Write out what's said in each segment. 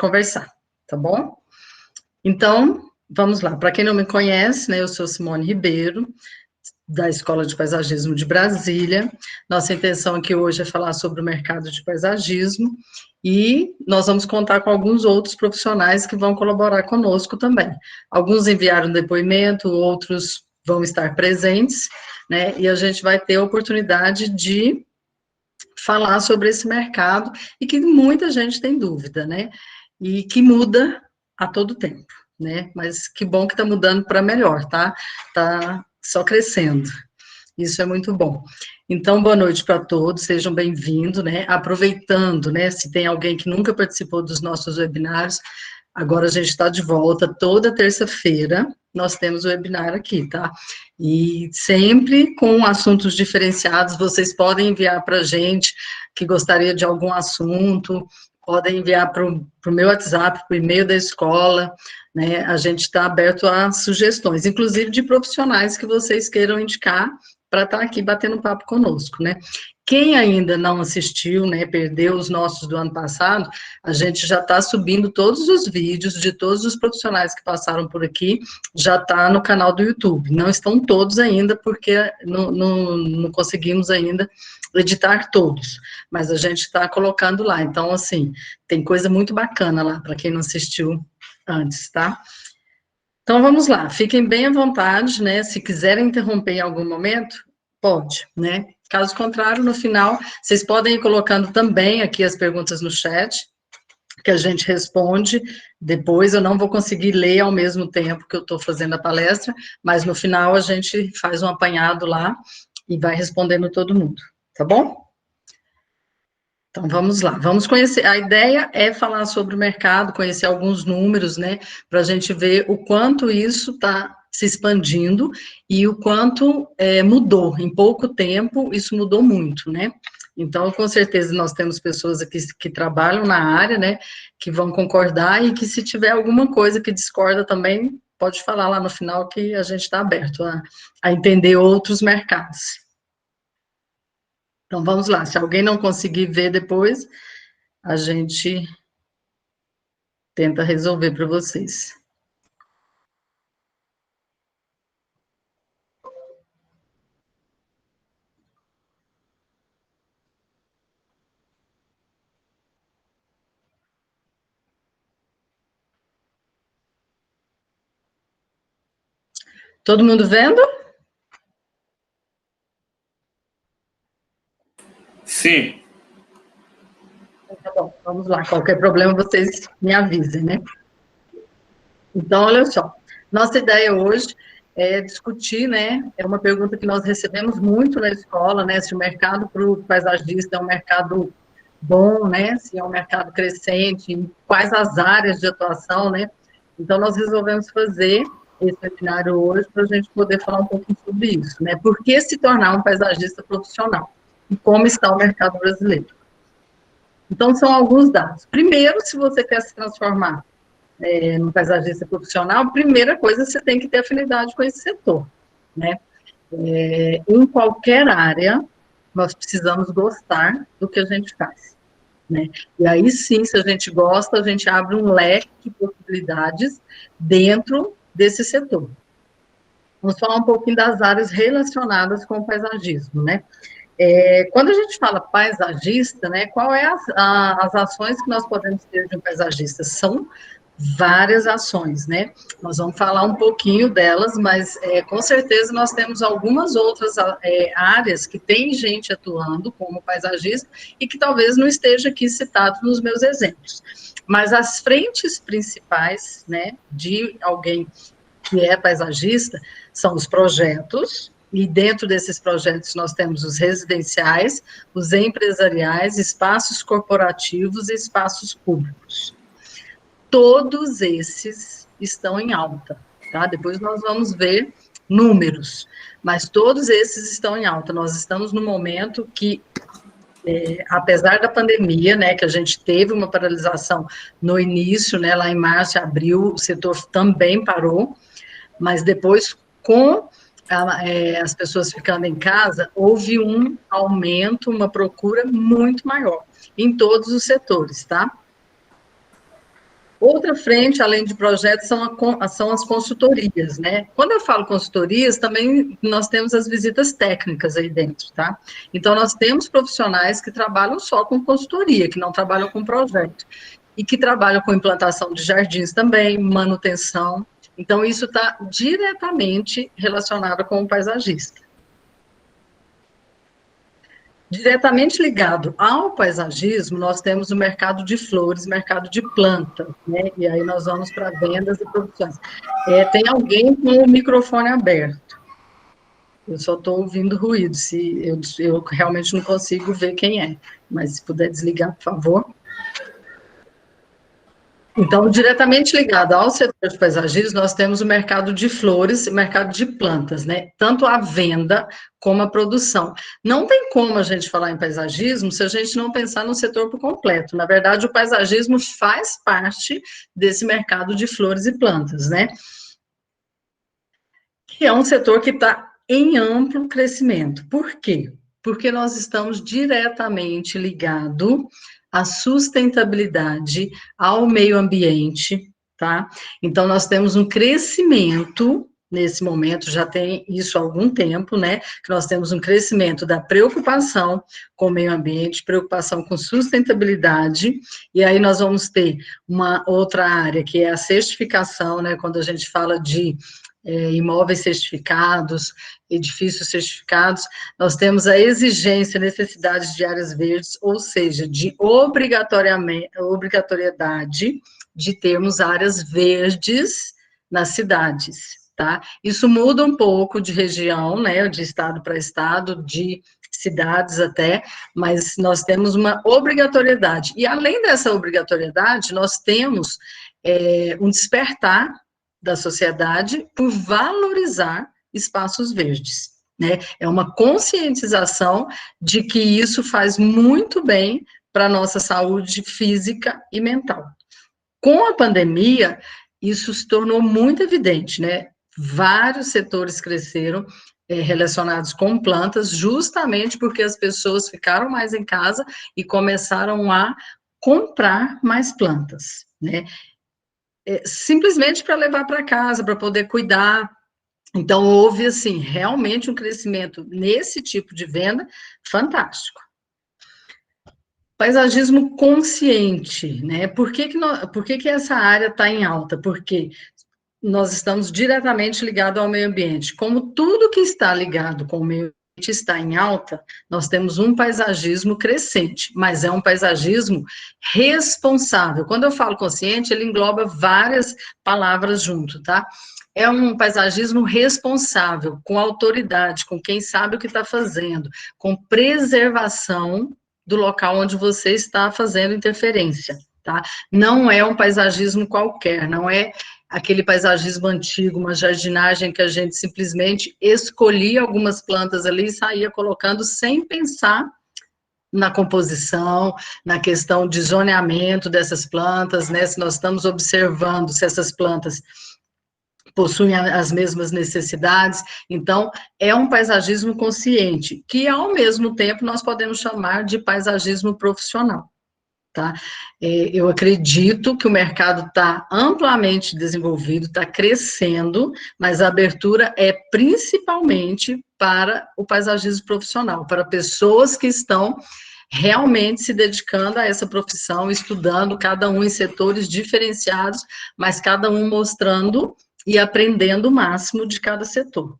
conversar, tá bom? Então, vamos lá. Para quem não me conhece, né, eu sou Simone Ribeiro, da Escola de Paisagismo de Brasília. Nossa intenção aqui hoje é falar sobre o mercado de paisagismo e nós vamos contar com alguns outros profissionais que vão colaborar conosco também. Alguns enviaram depoimento, outros vão estar presentes, né, e a gente vai ter a oportunidade de falar sobre esse mercado e que muita gente tem dúvida, né, e que muda a todo tempo, né, mas que bom que está mudando para melhor, tá? Tá só crescendo. Isso é muito bom. Então, boa noite para todos, sejam bem-vindos, né? Aproveitando, né, se tem alguém que nunca participou dos nossos webinários, agora a gente está de volta toda terça-feira, nós temos o webinar aqui, tá? E sempre com assuntos diferenciados, vocês podem enviar para a gente que gostaria de algum assunto, podem enviar para o meu WhatsApp, para o e-mail da escola, né? A gente está aberto a sugestões, inclusive de profissionais que vocês queiram indicar para estar aqui batendo papo conosco, né? Quem ainda não assistiu, né, perdeu os nossos do ano passado, a gente já está subindo todos os vídeos de todos os profissionais que passaram por aqui, já está no canal do YouTube. Não estão todos ainda, porque não conseguimos ainda editar todos, mas a gente está colocando lá. Então, assim, tem coisa muito bacana lá, para quem não assistiu antes, tá? Então, vamos lá, fiquem bem à vontade, né, se quiserem interromper em algum momento, pode, né, caso contrário, no final, vocês podem ir colocando também aqui as perguntas no chat, que a gente responde, depois eu não vou conseguir ler ao mesmo tempo que eu estou fazendo a palestra, mas no final a gente faz um apanhado lá e vai respondendo todo mundo, tá bom? Então, vamos lá, vamos conhecer, a ideia é falar sobre o mercado, conhecer alguns números, né, para a gente ver o quanto isso está se expandindo e o quanto mudou, em pouco tempo isso mudou muito, né, então, com certeza, nós temos pessoas aqui que trabalham na área, né, que vão concordar e que se tiver alguma coisa que discorda também, pode falar lá no final que a gente está aberto a entender outros mercados. Então, vamos lá, se alguém não conseguir ver depois, a gente tenta resolver para vocês. Todo mundo vendo? Sim. Tá bom, vamos lá. Qualquer problema, vocês me avisem, né? Então, olha só. Nossa ideia hoje é discutir, né? É uma pergunta que nós recebemos muito na escola, né? Se o mercado para o paisagista é um mercado bom, né? Se é um mercado crescente, quais as áreas de atuação, né? Então, nós resolvemos fazer esse webinário hoje para a gente poder falar um pouquinho sobre isso, né? Por que se tornar um paisagista profissional? E como está o mercado brasileiro? Então, são alguns dados. Primeiro, se você quer se transformar no paisagista profissional, a primeira coisa, você tem que ter afinidade com esse setor, né? Em qualquer área, nós precisamos gostar do que a gente faz, né? E aí, sim, se a gente gosta, a gente abre um leque de possibilidades dentro desse setor. Vamos falar um pouquinho das áreas relacionadas com o paisagismo, né? Quando a gente fala paisagista, né, qual é as ações que nós podemos ter de um paisagista? São várias ações, né? Nós vamos falar um pouquinho delas, mas com certeza nós temos algumas outras áreas que tem gente atuando como paisagista e que talvez não esteja aqui citado nos meus exemplos. Mas as frentes principais, né, de alguém que é paisagista são os projetos, e dentro desses projetos nós temos os residenciais, os empresariais, espaços corporativos e espaços públicos. Todos esses estão em alta, tá? Depois nós vamos ver números, mas todos esses estão em alta. Nós estamos no momento que, apesar da pandemia, né, que a gente teve uma paralisação no início, né, lá em março, abril, o setor também parou, mas depois, com as pessoas ficando em casa, houve um aumento, uma procura muito maior, em todos os setores, tá? Outra frente, além de projetos, são as consultorias, né? Quando eu falo consultorias, também nós temos as visitas técnicas aí dentro, tá? Então, nós temos profissionais que trabalham só com consultoria, que não trabalham com projeto, e que trabalham com implantação de jardins também, manutenção. Então, isso está diretamente relacionado com o paisagista. Diretamente ligado ao paisagismo, nós temos o mercado de flores, mercado de plantas, né? E aí nós vamos para vendas e produções. Tem alguém com o microfone aberto. Eu só estou ouvindo ruído, se eu realmente não consigo ver quem é. Mas se puder desligar, por favor. Então, diretamente ligado ao setor de paisagismo, nós temos o mercado de flores e o mercado de plantas, né? Tanto a venda como a produção. Não tem como a gente falar em paisagismo se a gente não pensar no setor por completo. Na verdade, o paisagismo faz parte desse mercado de flores e plantas, né? Que é um setor que está em amplo crescimento. Por quê? Porque nós estamos diretamente ligados à sustentabilidade, ao meio ambiente, tá? Então, nós temos um crescimento nesse momento, já tem isso há algum tempo, né? Que nós temos um crescimento da preocupação com o meio ambiente, preocupação com sustentabilidade, e aí nós vamos ter uma outra área, que é a certificação, né? Quando a gente fala de imóveis certificados, edifícios certificados, nós temos a exigência, necessidade de áreas verdes, ou seja, de obrigatoriedade de termos áreas verdes nas cidades, tá? Isso muda um pouco de região, né, de estado para estado, de cidades até, mas nós temos uma obrigatoriedade. E além dessa obrigatoriedade, nós temos um despertar da sociedade por valorizar espaços verdes, né? É uma conscientização de que isso faz muito bem para a nossa saúde física e mental. Com a pandemia, isso se tornou muito evidente, né? Vários setores cresceram relacionados com plantas, justamente porque as pessoas ficaram mais em casa e começaram a comprar mais plantas, né? Simplesmente para levar para casa, para poder cuidar. Então, houve, assim, realmente um crescimento nesse tipo de venda fantástico. Paisagismo consciente, né? Por que essa área está em alta? Porque nós estamos diretamente ligados ao meio ambiente. Como tudo que está ligado com o meio ambiente está em alta, nós temos um paisagismo crescente, mas é um paisagismo responsável. Quando eu falo consciente, ele engloba várias palavras junto, tá? É um paisagismo responsável, com autoridade, com quem sabe o que está fazendo, com preservação do local onde você está fazendo interferência, tá? Não é um paisagismo qualquer, não é aquele paisagismo antigo, uma jardinagem que a gente simplesmente escolhia algumas plantas ali e saía colocando sem pensar na composição, na questão de zoneamento dessas plantas, né? Se nós estamos observando se essas plantas possuem as mesmas necessidades. Então, é um paisagismo consciente, que ao mesmo tempo nós podemos chamar de paisagismo profissional. Tá? Eu acredito que o mercado está amplamente desenvolvido, está crescendo, mas a abertura é principalmente para o paisagismo profissional, para pessoas que estão realmente se dedicando a essa profissão, estudando, cada um em setores diferenciados, mas cada um mostrando e aprendendo o máximo de cada setor.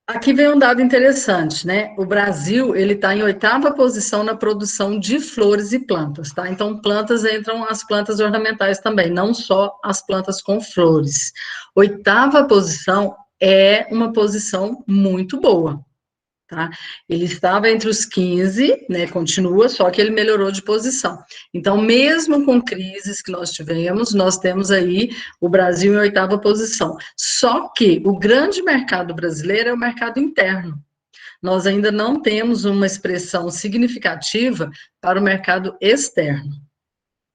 Aqui vem um dado interessante, né? O Brasil, ele está em 8ª posição na produção de flores e plantas, tá? Então, plantas entram as plantas ornamentais também, não só as plantas com flores. 8ª posição é uma posição muito boa, tá? Ele estava entre os 15, né? Continua, só que ele melhorou de posição. Então, mesmo com crises que nós tivemos, nós temos aí o Brasil em 8ª posição. Só que o grande mercado brasileiro é o mercado interno. Nós ainda não temos uma expressão significativa para o mercado externo.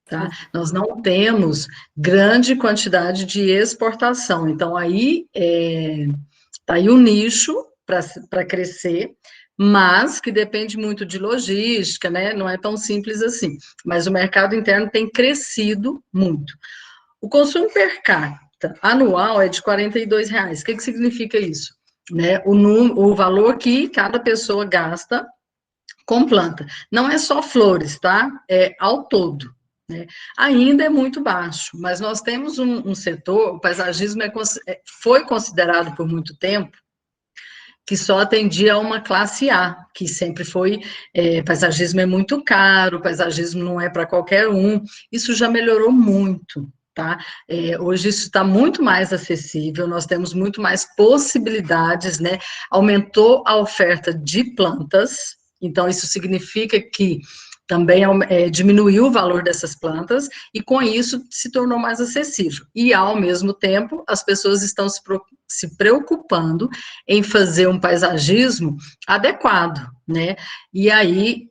Tá? Nós não temos grande quantidade de exportação. Então, aí está aí um nicho para crescer, mas que depende muito de logística, né? Não é tão simples assim. Mas o mercado interno tem crescido muito. O consumo per capita anual é de R$ 42. O que significa isso? Né? O valor que cada pessoa gasta com planta. Não é só flores, tá? É ao todo. Né? Ainda é muito baixo, mas nós temos um setor, o paisagismo foi considerado por muito tempo que só atendia a uma classe A, que sempre foi, paisagismo é muito caro, paisagismo não é para qualquer um, isso já melhorou muito, tá? Hoje isso está muito mais acessível, nós temos muito mais possibilidades, né? Aumentou a oferta de plantas, então isso significa que também diminuiu o valor dessas plantas e com isso se tornou mais acessível. E ao mesmo tempo as pessoas estão se preocupando em fazer um paisagismo adequado, né? E aí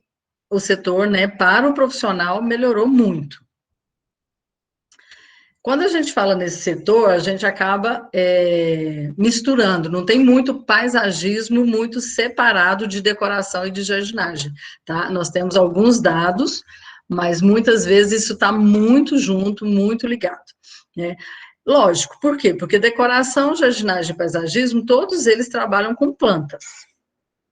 o setor, né, para o profissional melhorou muito. Quando a gente fala nesse setor, a gente acaba misturando, não tem muito paisagismo muito separado de decoração e de jardinagem, tá? Nós temos alguns dados, mas muitas vezes isso está muito junto, muito ligado, né? Lógico, por quê? Porque decoração, jardinagem e paisagismo, todos eles trabalham com plantas,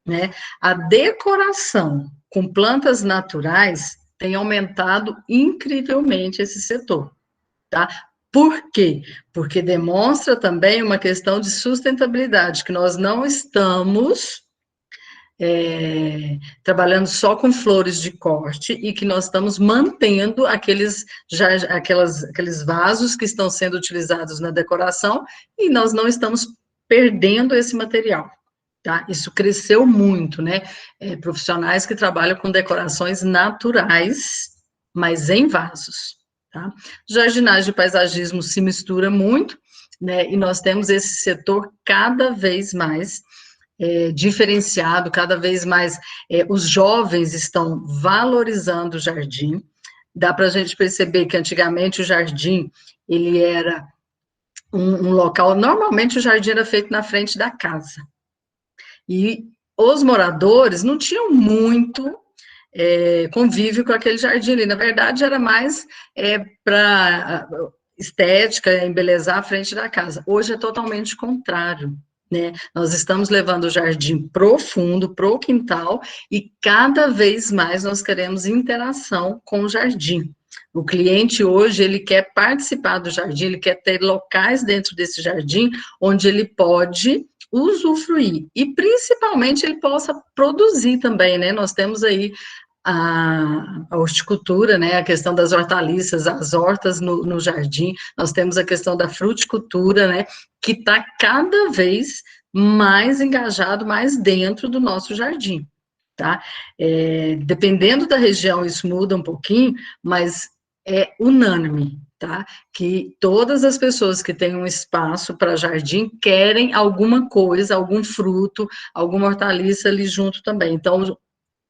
né? A decoração com plantas naturais tem aumentado incrivelmente esse setor, tá? Por quê? Porque demonstra também uma questão de sustentabilidade, que nós não estamos trabalhando só com flores de corte e que nós estamos mantendo aqueles vasos que estão sendo utilizados na decoração e nós não estamos perdendo esse material. Tá? Isso cresceu muito, né? Profissionais que trabalham com decorações naturais, mas em vasos. Tá? Jardinagem e paisagismo se mistura muito, né? E nós temos esse setor cada vez mais diferenciado, cada vez mais os jovens estão valorizando o jardim. Dá para a gente perceber que antigamente o jardim ele era um local, normalmente o jardim era feito na frente da casa. E os moradores não tinham muito convívio com aquele jardim ali. Na verdade, era mais para estética, embelezar a frente da casa. Hoje é totalmente contrário. Né? Nós estamos levando o jardim profundo, pro quintal, e cada vez mais nós queremos interação com o jardim. O cliente hoje, ele quer participar do jardim, ele quer ter locais dentro desse jardim onde ele pode usufruir, e principalmente ele possa produzir também, né? Nós temos aí a horticultura, né, a questão das hortaliças, as hortas no jardim, nós temos a questão da fruticultura, né, que está cada vez mais engajado, mais dentro do nosso jardim, tá? Dependendo da região, isso muda um pouquinho, mas é unânime, tá? Que todas as pessoas que têm um espaço para jardim querem alguma coisa, algum fruto, alguma hortaliça ali junto também, então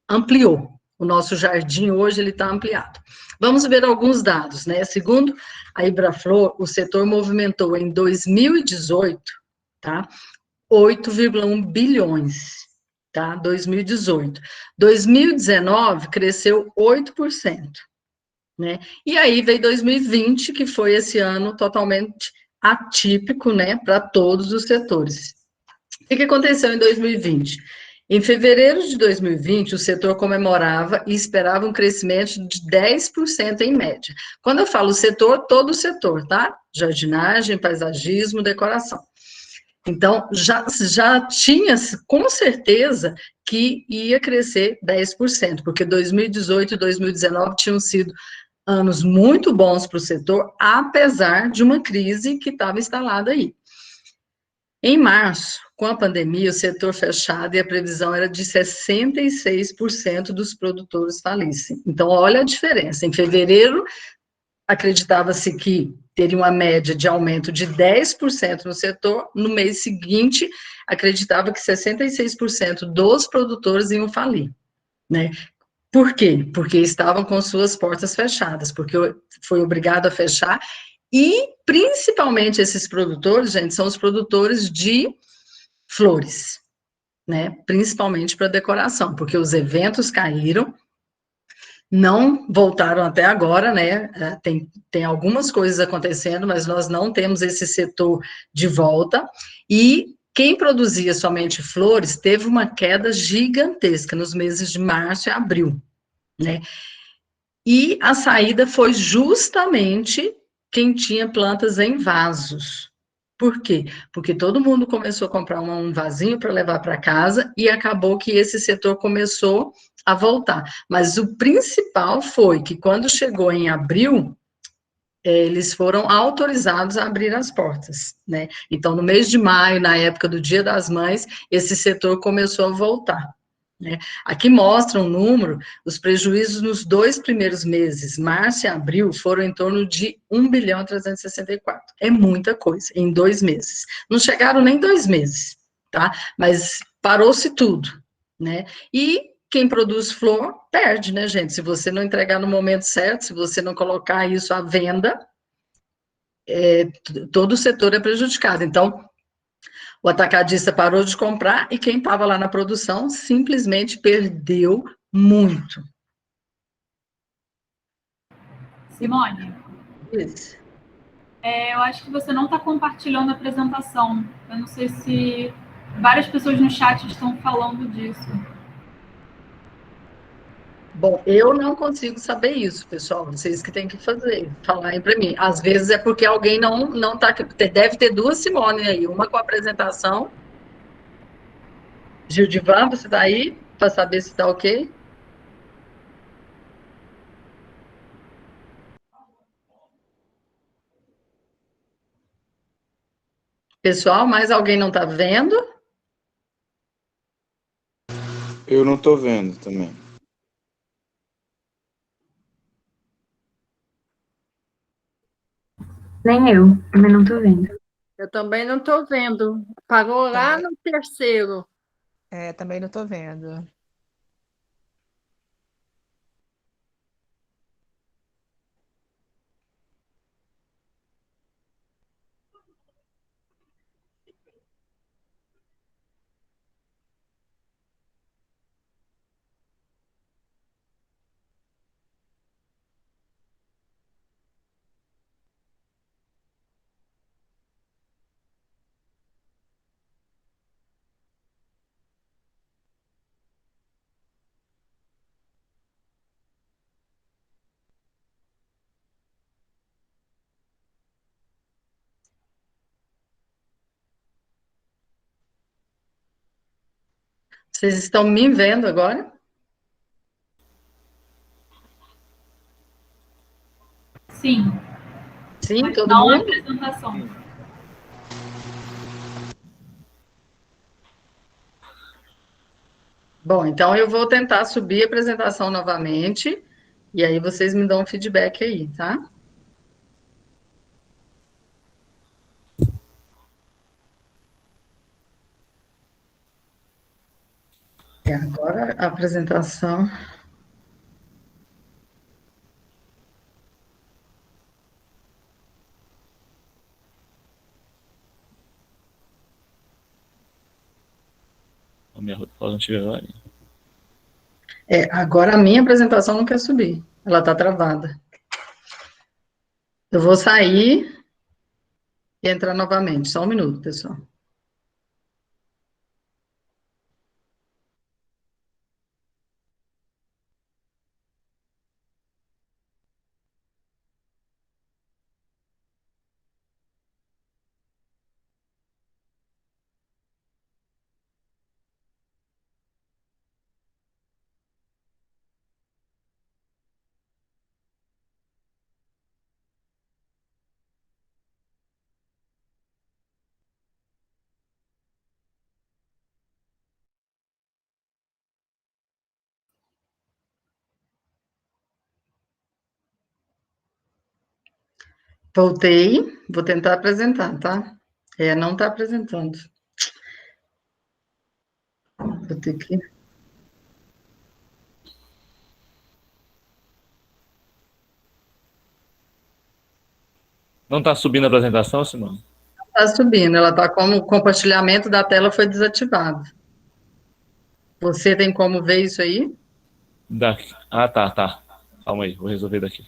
ampliou. O nosso jardim hoje ele está ampliado. Vamos ver alguns dados, né? Segundo a Ibraflor, o setor movimentou em 2018, tá? 8,1 bilhões, tá? 2018. 2019 cresceu 8%, né? E aí veio 2020, que foi esse ano totalmente atípico, né, para todos os setores. O que aconteceu em 2020? Em fevereiro de 2020, o setor comemorava e esperava um crescimento de 10% em média. Quando eu falo setor, todo o setor, tá? Jardinagem, paisagismo, decoração. Então, já tinha com certeza que ia crescer 10%, porque 2018 e 2019 tinham sido anos muito bons para o setor, apesar de uma crise que estava instalada aí. Em março, com a pandemia, o setor fechado e a previsão era de 66% dos produtores falissem. Então, olha a diferença. Em fevereiro, acreditava-se que teria uma média de aumento de 10% no setor, no mês seguinte, acreditava que 66% dos produtores iam falir, né? Por quê? Porque estavam com suas portas fechadas, porque foi obrigado a fechar, e principalmente esses produtores, gente, são os produtores de flores, né? Principalmente para decoração, porque os eventos caíram, não voltaram até agora, né? Tem algumas coisas acontecendo, mas nós não temos esse setor de volta. E quem produzia somente flores teve uma queda gigantesca nos meses de março e abril, né? E a saída foi justamente quem tinha plantas em vasos. Por quê? Porque todo mundo começou a comprar um vasinho para levar para casa e acabou que esse setor começou a voltar. Mas o principal foi que quando chegou em abril, eles foram autorizados a abrir as portas, né? Então, no mês de maio, na época do Dia das Mães, esse setor começou a voltar. Né? Aqui mostra um número, os prejuízos nos 2 primeiros meses, março e abril, foram em torno de 1,364 bilhão. É muita coisa, em 2 meses. Não chegaram nem 2 meses, tá? Mas parou-se tudo, né? E quem produz flor perde, né, gente? Se você não entregar no momento certo, se você não colocar isso à venda, todo o setor é prejudicado. Então, o atacadista parou de comprar e quem estava lá na produção simplesmente perdeu muito. Simone, Isso. eu acho que você não está compartilhando a apresentação. Eu não sei se várias pessoas no chat estão falando disso. Bom, eu não consigo saber isso, pessoal. Vocês que têm que fazer, falarem para mim. Às vezes é porque alguém não tá. Deve ter duas Simone aí, uma com a apresentação. Gildivan, você está aí para saber se está ok? Pessoal, mais alguém não está vendo? Eu não estou vendo também. Nem eu, também não tô vendo. Eu também não estou vendo. Parou lá Também. no terceiro. Também não estou vendo. Vocês estão me vendo agora? Sim, Sim, mas todo não a mundo? apresentação. Bom, então eu vou tentar subir a apresentação novamente, e aí vocês me dão um feedback aí, tá? Agora a apresentação. A minha fala não estiver lá. Agora a minha apresentação não quer subir, ela está travada. Eu vou sair e entrar novamente, só um minuto, pessoal. Voltei, vou tentar apresentar, tá? Não está apresentando. Vou ter que. Não está subindo a apresentação, Simone? Está subindo, ela está como o compartilhamento da tela foi desativado. Você tem como ver isso aí? Daqui. Ah, tá. Calma aí, vou resolver daqui.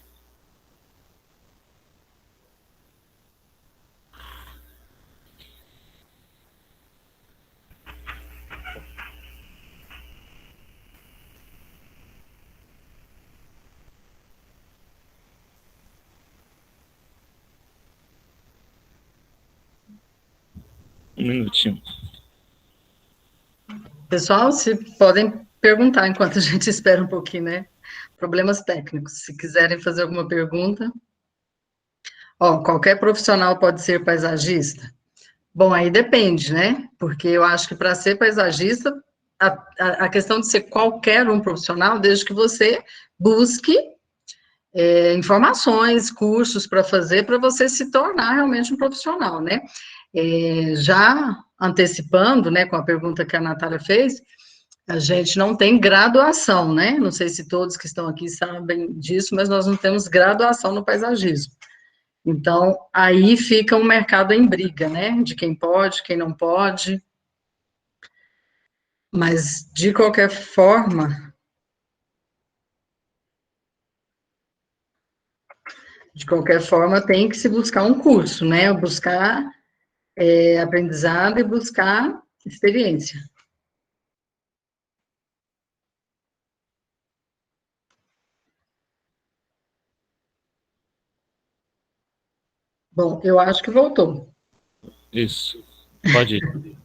Um minutinho. Pessoal, se podem perguntar enquanto a gente espera um pouquinho, né? Problemas técnicos. Se quiserem fazer alguma pergunta. Ó, qualquer profissional pode ser paisagista? Bom, aí depende, né? Porque eu acho que para ser paisagista, a questão de ser qualquer um profissional, desde que você busque informações, cursos para fazer, para você se tornar realmente um profissional, né? Já antecipando, né, com a pergunta que a Natália fez, a gente não tem graduação, né? Não sei se todos que estão aqui sabem disso, mas nós não temos graduação no paisagismo. Então, aí fica um mercado em briga, né? De quem pode, quem não pode. Mas, de qualquer forma, tem que se buscar um curso, né? Buscar aprendizado e buscar experiência. Bom, eu acho que voltou. Isso. Pode ir.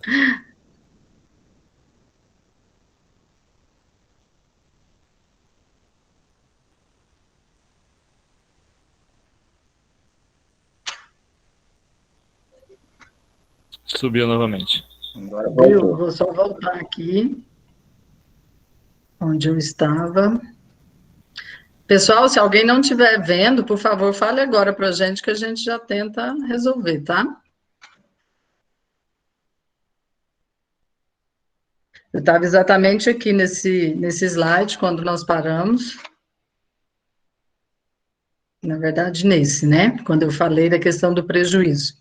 Subiu novamente. Agora Eu voltou. vou só voltar aqui, onde eu estava. Pessoal, se alguém não estiver vendo, por favor, fale agora para a gente, que a gente já tenta resolver, tá? Eu estava exatamente aqui nesse slide, quando nós paramos. Na verdade, nesse, né? Quando eu falei da questão do prejuízo.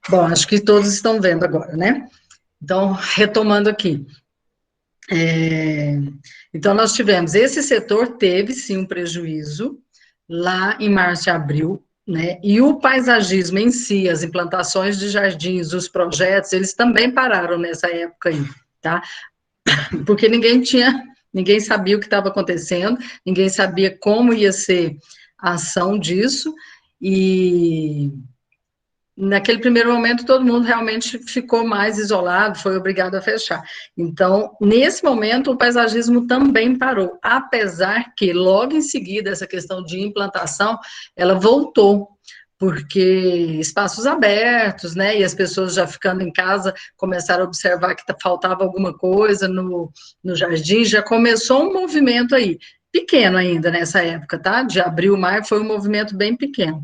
Bom, acho que todos estão vendo agora, né? Então, retomando aqui. Então, nós tivemos, esse setor teve, sim, um prejuízo, lá em março e abril, né? E o paisagismo em si, as implantações de jardins, os projetos, eles também pararam nessa época aí, tá? Porque ninguém sabia o que estava acontecendo, ninguém sabia como ia ser a ação disso, e naquele primeiro momento todo mundo realmente ficou mais isolado, foi obrigado a fechar. Então, nesse momento, o paisagismo também parou, apesar que logo em seguida essa questão de implantação, ela voltou, porque espaços abertos, né, e as pessoas já ficando em casa começaram a observar que faltava alguma coisa no jardim, já começou um movimento aí, pequeno ainda nessa época, tá? De abril, maio, foi um movimento bem pequeno.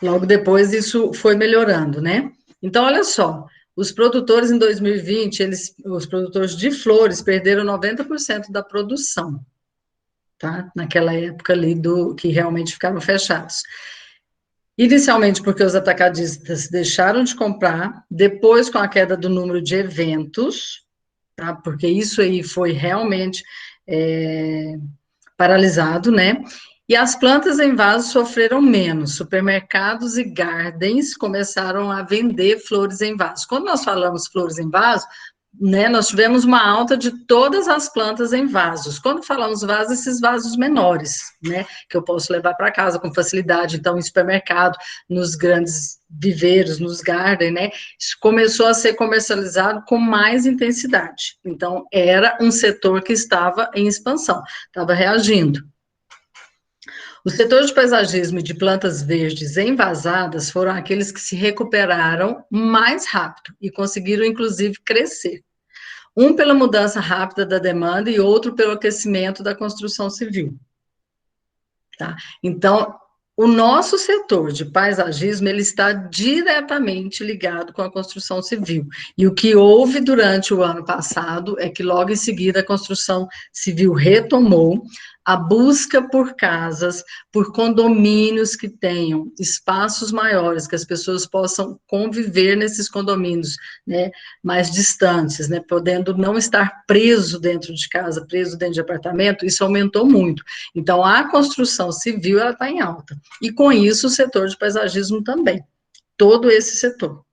Logo depois isso foi melhorando, né? Então, olha só, os produtores em 2020, os produtores de flores perderam 90% da produção, tá? Naquela época ali que realmente ficaram fechados. Inicialmente porque os atacadistas deixaram de comprar, depois com a queda do número de eventos, tá? Porque isso aí foi realmente paralisado, né? E as plantas em vaso sofreram menos. Supermercados e gardens começaram a vender flores em vaso. Quando nós falamos flores em vaso, né, nós tivemos uma alta de todas as plantas em vasos. Quando falamos vasos, esses vasos menores, né, que eu posso levar para casa com facilidade. Então, em supermercado, nos grandes viveiros, nos gardens, né, isso começou a ser comercializado com mais intensidade. Então, era um setor que estava em expansão, estava reagindo. Os setores de paisagismo e de plantas verdes envasadas foram aqueles que se recuperaram mais rápido e conseguiram, inclusive, crescer. Um pela mudança rápida da demanda e outro pelo aquecimento da construção civil. Tá? Então, o nosso setor de paisagismo, ele está diretamente ligado com a construção civil. E o que houve durante o ano passado é que, logo em seguida, a construção civil retomou, a busca por casas, por condomínios que tenham espaços maiores, que as pessoas possam conviver nesses condomínios, né, mais distantes, né, podendo não estar preso dentro de casa, preso dentro de apartamento, isso aumentou muito. Então, a construção civil, ela está em alta. E, com isso, o setor de paisagismo também. Todo esse setor.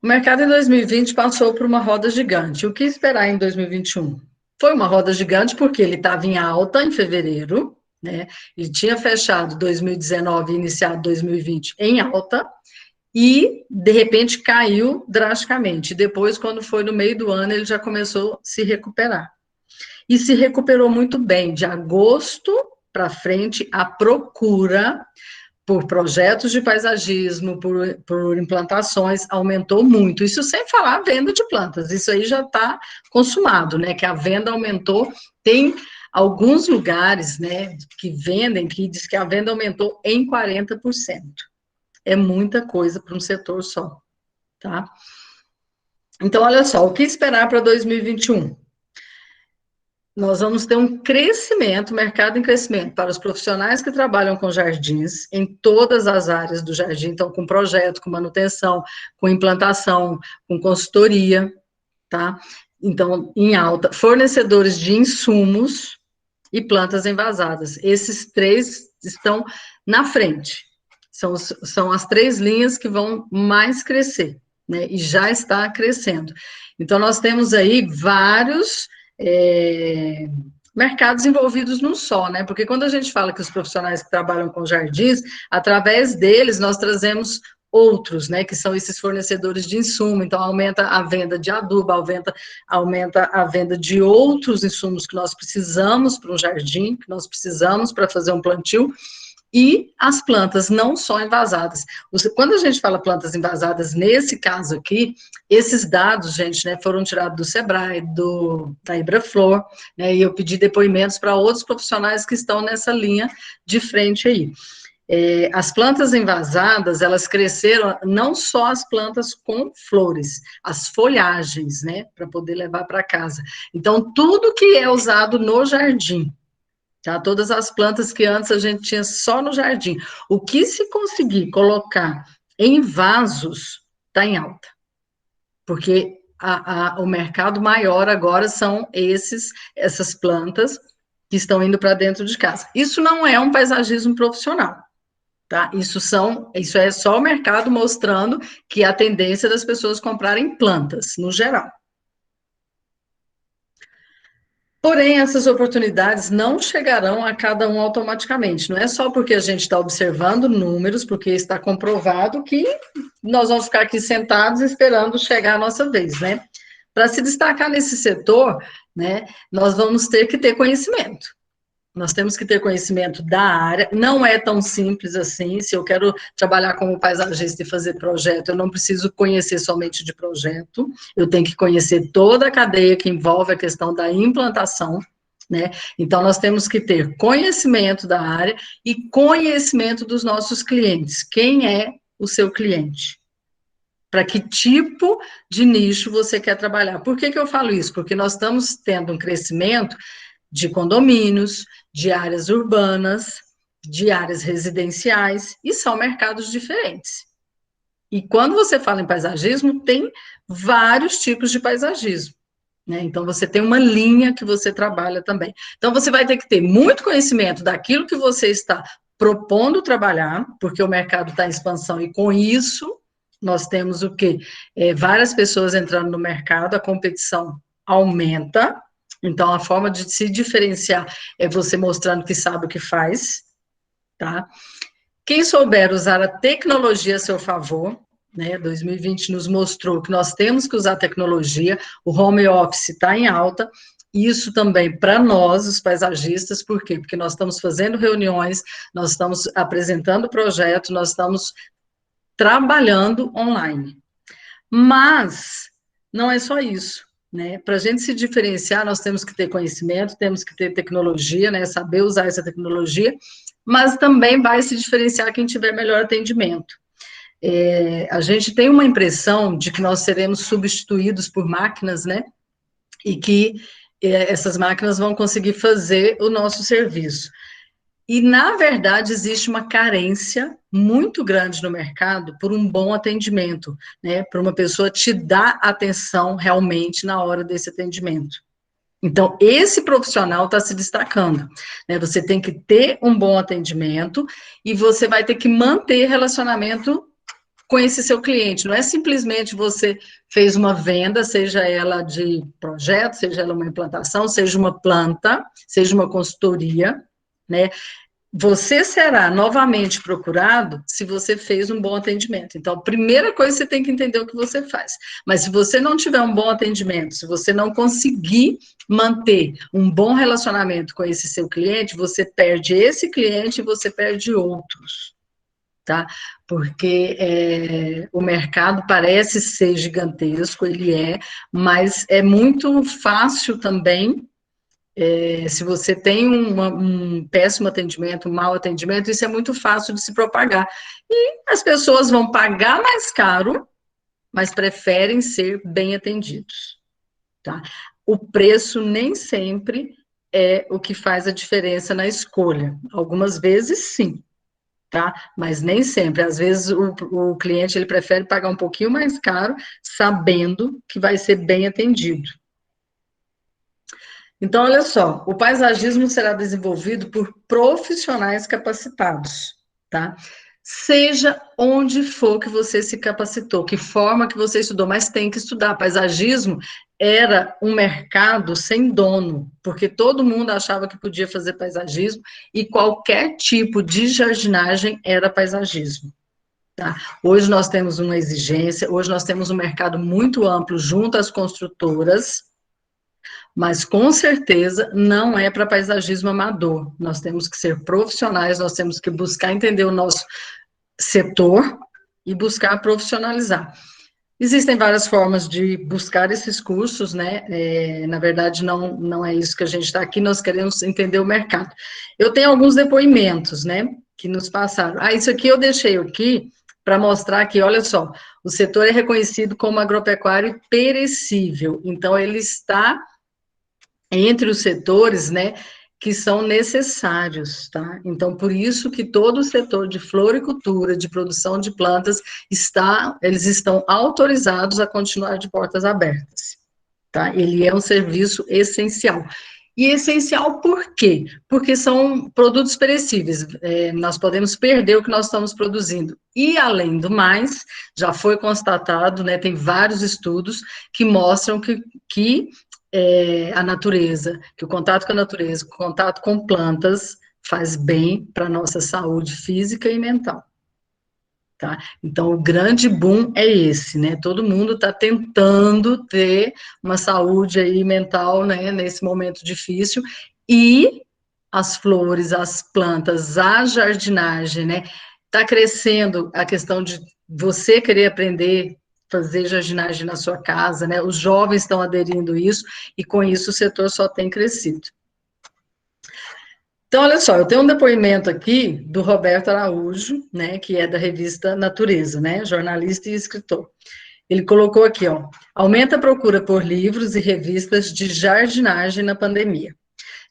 O mercado em 2020 passou por uma roda gigante. O que esperar em 2021? Foi uma roda gigante porque ele estava em alta em fevereiro, né? Ele tinha fechado 2019 e iniciado 2020 em alta e, de repente, caiu drasticamente. Depois, quando foi no meio do ano, ele já começou a se recuperar. E se recuperou muito bem. De agosto para frente, a procura por projetos de paisagismo, por implantações, aumentou muito. Isso sem falar a venda de plantas, isso aí já está consumado, né, que a venda aumentou. Tem alguns lugares, né, que vendem, que diz que a venda aumentou em 40%. É muita coisa para um setor só, tá? Então, olha só, o que esperar para 2021? Nós vamos ter um crescimento, mercado em crescimento, para os profissionais que trabalham com jardins, em todas as áreas do jardim, então, com projeto, com manutenção, com implantação, com consultoria, tá? Então, em alta, fornecedores de insumos e plantas envasadas. Esses três estão na frente. São as três linhas que vão mais crescer, né? E já está crescendo. Então, nós temos aí vários mercados envolvidos num só, né? Porque quando a gente fala que os profissionais que trabalham com jardins, através deles nós trazemos outros, né? Que são esses fornecedores de insumo, então aumenta a venda de adubo, aumenta a venda de outros insumos que nós precisamos para um jardim, que nós precisamos para fazer um plantio, e as plantas não só envasadas. Quando a gente fala plantas envasadas, nesse caso aqui, esses dados, gente, né, foram tirados do Sebrae, da Ibraflor, né, e eu pedi depoimentos para outros profissionais que estão nessa linha de frente aí. As plantas envasadas, elas cresceram, não só as plantas com flores, as folhagens, né, para poder levar para casa. Então, tudo que é usado no jardim, tá? Todas as plantas que antes a gente tinha só no jardim. O que se conseguir colocar em vasos, está em alta. Porque o mercado maior agora são essas plantas que estão indo para dentro de casa. Isso não é um paisagismo profissional, tá? Isso é só o mercado mostrando que a tendência das pessoas comprarem plantas, no geral. Porém, essas oportunidades não chegarão a cada um automaticamente. Não é só porque a gente está observando números, porque está comprovado que nós vamos ficar aqui sentados esperando chegar a nossa vez, né? Para se destacar nesse setor, né, nós vamos ter que ter conhecimento. Nós temos que ter conhecimento da área, não é tão simples assim. Se eu quero trabalhar como paisagista e fazer projeto, eu não preciso conhecer somente de projeto, eu tenho que conhecer toda a cadeia que envolve a questão da implantação, né? Então, nós temos que ter conhecimento da área e conhecimento dos nossos clientes. Quem é o seu cliente? Para que tipo de nicho você quer trabalhar? Por que eu falo isso? Porque nós estamos tendo um crescimento de condomínios, de áreas urbanas, de áreas residenciais, e são mercados diferentes. E quando você fala em paisagismo, tem vários tipos de paisagismo, né? Então, você tem uma linha que você trabalha também. Então, você vai ter que ter muito conhecimento daquilo que você está propondo trabalhar, porque o mercado está em expansão, e com isso, nós temos o quê? Várias pessoas entrando no mercado, a competição aumenta. Então, a forma de se diferenciar é você mostrando que sabe o que faz, tá? Quem souber usar a tecnologia a seu favor, né? 2020 nos mostrou que nós temos que usar a tecnologia, o home office está em alta, isso também para nós, os paisagistas, por quê? Porque nós estamos fazendo reuniões, nós estamos apresentando projetos, nós estamos trabalhando online. Mas não é só isso. Né? Para a gente se diferenciar, nós temos que ter conhecimento, temos que ter tecnologia, né? Saber usar essa tecnologia, mas também vai se diferenciar quem tiver melhor atendimento. A gente tem uma impressão de que nós seremos substituídos por máquinas, né? E que essas máquinas vão conseguir fazer o nosso serviço. E, na verdade, existe uma carência muito grande no mercado por um bom atendimento, né? Por uma pessoa te dar atenção realmente na hora desse atendimento. Então, esse profissional está se destacando, né? Você tem que ter um bom atendimento e você vai ter que manter relacionamento com esse seu cliente. Não é simplesmente você fez uma venda, seja ela de projeto, seja ela uma implantação, seja uma planta, seja uma consultoria, né? Você será novamente procurado se você fez um bom atendimento. Então, a primeira coisa, você tem que entender o que você faz. Mas se você não tiver um bom atendimento, se você não conseguir manter um bom relacionamento com esse seu cliente, você perde esse cliente e você perde outros, tá? Porque o mercado parece ser gigantesco, ele é, mas é muito fácil também. Se você tem um péssimo atendimento, um mau atendimento, isso é muito fácil de se propagar. E as pessoas vão pagar mais caro, mas preferem ser bem atendidos, tá? O preço nem sempre é o que faz a diferença na escolha. Algumas vezes, sim, tá? Mas nem sempre. Às vezes, o cliente ele prefere pagar um pouquinho mais caro, sabendo que vai ser bem atendido. Então, olha só, o paisagismo será desenvolvido por profissionais capacitados, tá? Seja onde for que você se capacitou, que forma que você estudou, mas tem que estudar. Paisagismo era um mercado sem dono, porque todo mundo achava que podia fazer paisagismo e qualquer tipo de jardinagem era paisagismo. Tá? Hoje nós temos uma exigência, hoje nós temos um mercado muito amplo junto às construtoras, mas com certeza não é para paisagismo amador. Nós temos que ser profissionais, nós temos que buscar entender o nosso setor e buscar profissionalizar. Existem várias formas de buscar esses cursos, né? Na verdade, não é isso que a gente está aqui, nós queremos entender o mercado. Eu tenho alguns depoimentos, né, que nos passaram. Isso aqui eu deixei aqui para mostrar que, olha só, o setor é reconhecido como agropecuário perecível, então ele está entre os setores, né, que são necessários, tá? Então, por isso que todo o setor de floricultura, de produção de plantas, eles estão autorizados a continuar de portas abertas, tá? Ele é um serviço essencial. E essencial por quê? Porque são produtos perecíveis, nós podemos perder o que nós estamos produzindo. E, além do mais, já foi constatado, né, tem vários estudos que mostram que a natureza, que o contato com a natureza, o contato com plantas faz bem para a nossa saúde física e mental, tá? Então, o grande boom é esse, né? Todo mundo está tentando ter uma saúde aí mental, né, nesse momento difícil, e as flores, as plantas, a jardinagem, né? Está crescendo a questão de você querer aprender fazer jardinagem na sua casa, né? Os jovens estão aderindo a isso, e com isso o setor só tem crescido. Então, olha só, eu tenho um depoimento aqui do Roberto Araújo, né, que é da revista Natureza, né, jornalista e escritor. Ele colocou aqui, ó, aumenta a procura por livros e revistas de jardinagem na pandemia.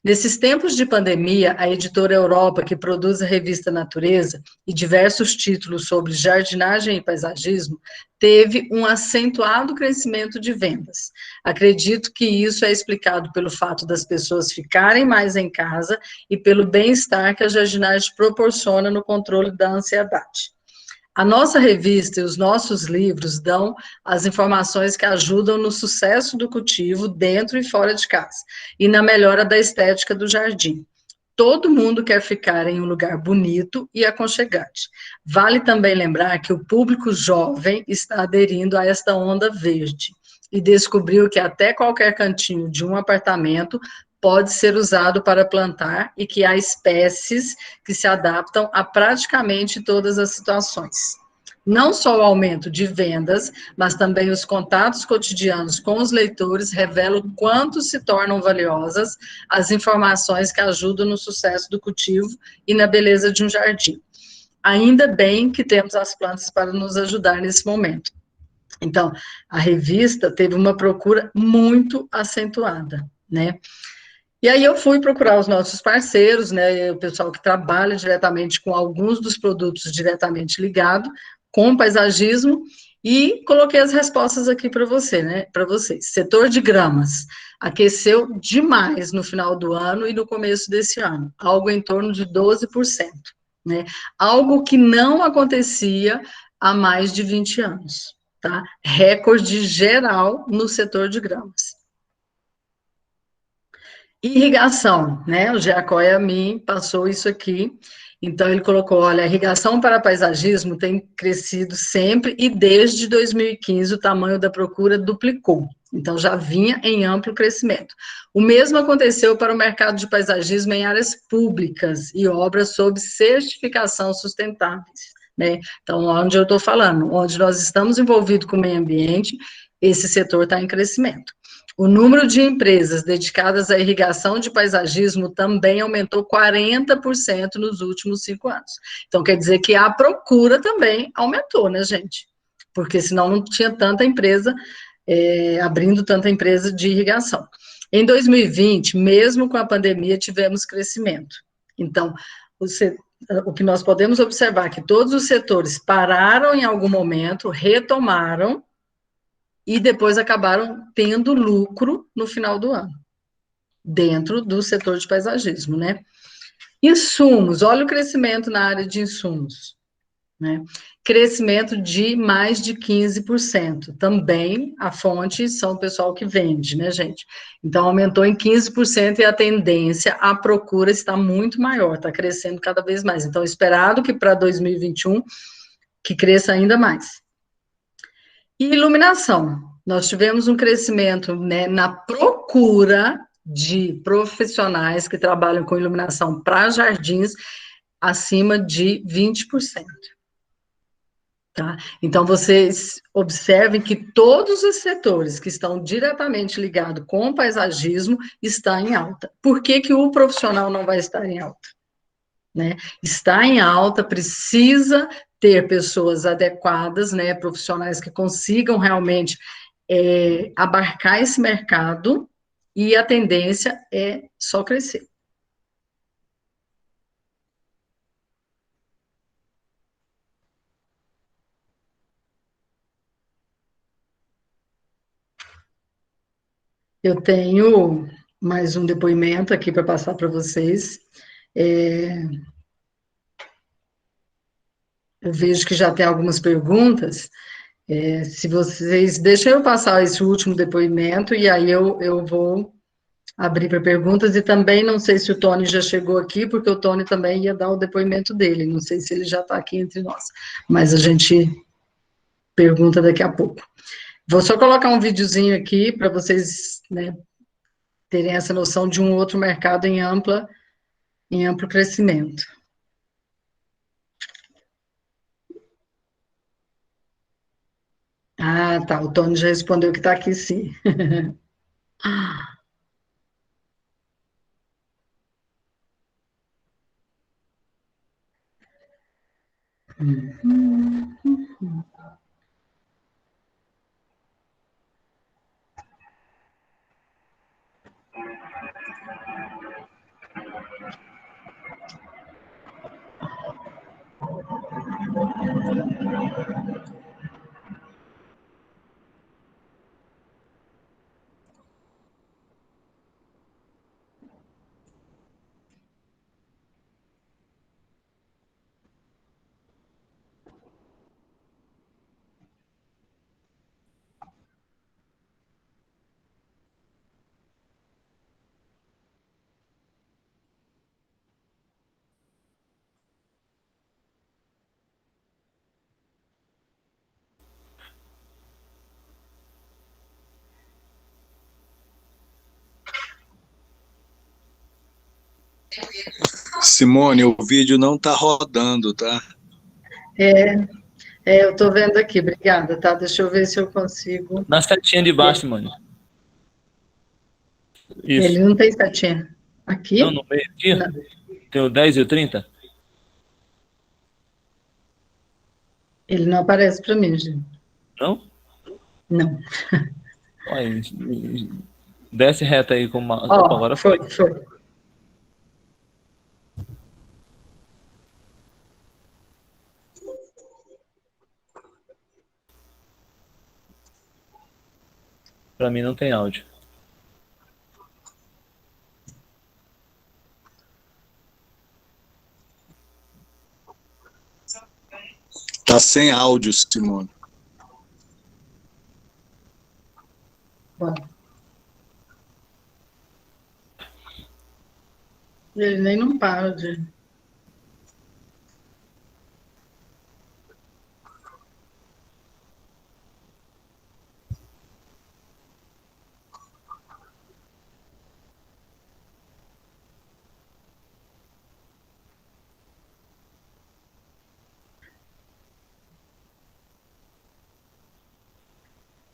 Nesses tempos de pandemia, a editora Europa, que produz a revista Natureza e diversos títulos sobre jardinagem e paisagismo, teve um acentuado crescimento de vendas. Acredito que isso é explicado pelo fato das pessoas ficarem mais em casa e pelo bem-estar que a jardinagem proporciona no controle da ansiedade. A nossa revista e os nossos livros dão as informações que ajudam no sucesso do cultivo dentro e fora de casa, e na melhora da estética do jardim. Todo mundo quer ficar em um lugar bonito e aconchegante. Vale também lembrar que o público jovem está aderindo a esta onda verde, e descobriu que até qualquer cantinho de um apartamento pode ser usado para plantar e que há espécies que se adaptam a praticamente todas as situações. Não só o aumento de vendas, mas também os contatos cotidianos com os leitores revelam o quanto se tornam valiosas as informações que ajudam no sucesso do cultivo e na beleza de um jardim. Ainda bem que temos as plantas para nos ajudar nesse momento. Então, a revista teve uma procura muito acentuada, né? E aí eu fui procurar os nossos parceiros, né, o pessoal que trabalha diretamente com alguns dos produtos diretamente ligado com paisagismo, e coloquei as respostas aqui para você, né, para vocês. Setor de gramas aqueceu demais no final do ano e no começo desse ano, algo em torno de 12%, né? Algo que não acontecia há mais de 20 anos, tá? Recorde geral no setor de gramas. Irrigação, né? O Giacoia me passou isso aqui. Então, ele colocou, olha, a irrigação para paisagismo tem crescido sempre e desde 2015 o tamanho da procura duplicou. Então, já vinha em amplo crescimento. O mesmo aconteceu para o mercado de paisagismo em áreas públicas e obras sob certificação sustentáveis, né? Então, onde eu estou falando, onde nós estamos envolvidos com o meio ambiente, esse setor está em crescimento. O número de empresas dedicadas à irrigação de paisagismo também aumentou 40% nos últimos 5 anos. Então, quer dizer que a procura também aumentou, né, gente? Porque senão não tinha tanta empresa, abrindo tanta empresa de irrigação. Em 2020, mesmo com a pandemia, tivemos crescimento. Então, o que nós podemos observar é que todos os setores pararam em algum momento, retomaram, e depois acabaram tendo lucro no final do ano, dentro do setor de paisagismo, né? Insumos, olha o crescimento na área de insumos, né? Crescimento de mais de 15%. Também a fonte são o pessoal que vende, né, gente? Então, aumentou em 15% e a tendência, a procura está muito maior, está crescendo cada vez mais. Então, esperado que para 2021, que cresça ainda mais. E iluminação, nós tivemos um crescimento, né, na procura de profissionais que trabalham com iluminação para jardins acima de 20%. Tá? Então, vocês observem que todos os setores que estão diretamente ligados com o paisagismo estão em alta. Por que que o profissional não vai estar em alta? Né? Está em alta, precisa ter pessoas adequadas, né, profissionais que consigam realmente abarcar esse mercado, e a tendência é só crescer. Eu tenho mais um depoimento aqui para passar para vocês. Eu vejo que já tem algumas perguntas. Se vocês deixam eu passar esse último depoimento, e aí eu vou abrir para perguntas, e também não sei se o Tony já chegou aqui, porque o Tony também ia dar o depoimento dele, não sei se ele já está aqui entre nós, mas a gente pergunta daqui a pouco. Vou só colocar um videozinho aqui para vocês, né, terem essa noção de um outro mercado em amplo crescimento. Ah, tá, o Tony já respondeu que está aqui, sim. Simone, o vídeo não está rodando, tá? Eu estou vendo aqui, obrigada, tá? Deixa eu ver se eu consigo. Na setinha de baixo, mano. Isso. Ele não tem setinha. Aqui? Não, no meio aqui? Não. Tem o 10 e o 30? Ele não aparece para mim, gente. Não? Não. Olha, Desce reto aí com uma. Ó, Opa, agora foi. foi. Pra mim não tem áudio. Tá sem áudio, Simone. Bom. Ele nem não para de...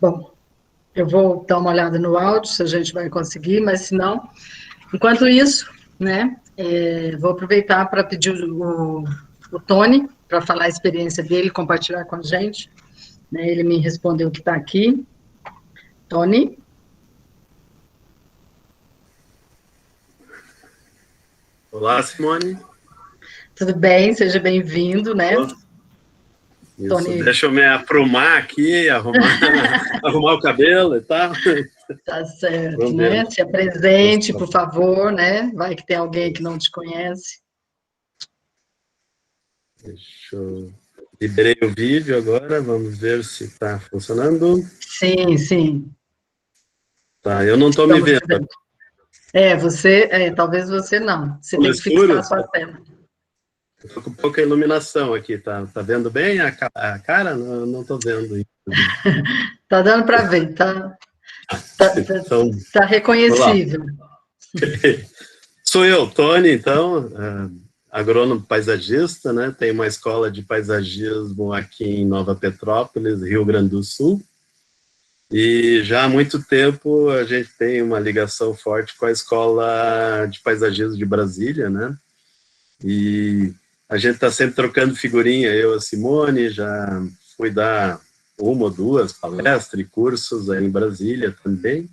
Bom, eu vou dar uma olhada no áudio, se a gente vai conseguir, mas se não... Enquanto isso, né, vou aproveitar para pedir o Tony para falar a experiência dele, compartilhar com a gente. Né, ele me respondeu que está aqui. Tony? Olá, Simone. Tudo bem? Seja bem-vindo, né? Isso, Tony. deixa eu me aprumar aqui, arrumar o cabelo e tal. Tá certo, Vamos né? ver. Se apresente, por favor, né? Vai que tem alguém que não te conhece. Deixa eu... Liberei o vídeo agora, vamos ver se está funcionando. Sim, sim. Tá, eu não estou me vendo. Talvez você não. Você No tem que escuro? fixar a sua tela. Estou com pouca iluminação aqui, tá vendo bem a cara? Não estou vendo. Tá dando para ver, tá Então, reconhecível. sou eu, Tony, então, agrônomo paisagista, né? Tenho uma escola de paisagismo aqui em Nova Petrópolis, Rio Grande do Sul. E já há muito tempo a gente tem uma ligação forte com a Escola de Paisagismo de Brasília, né? E a gente está sempre trocando figurinha, eu e a Simone, já fui dar uma ou duas palestras e cursos aí em Brasília também.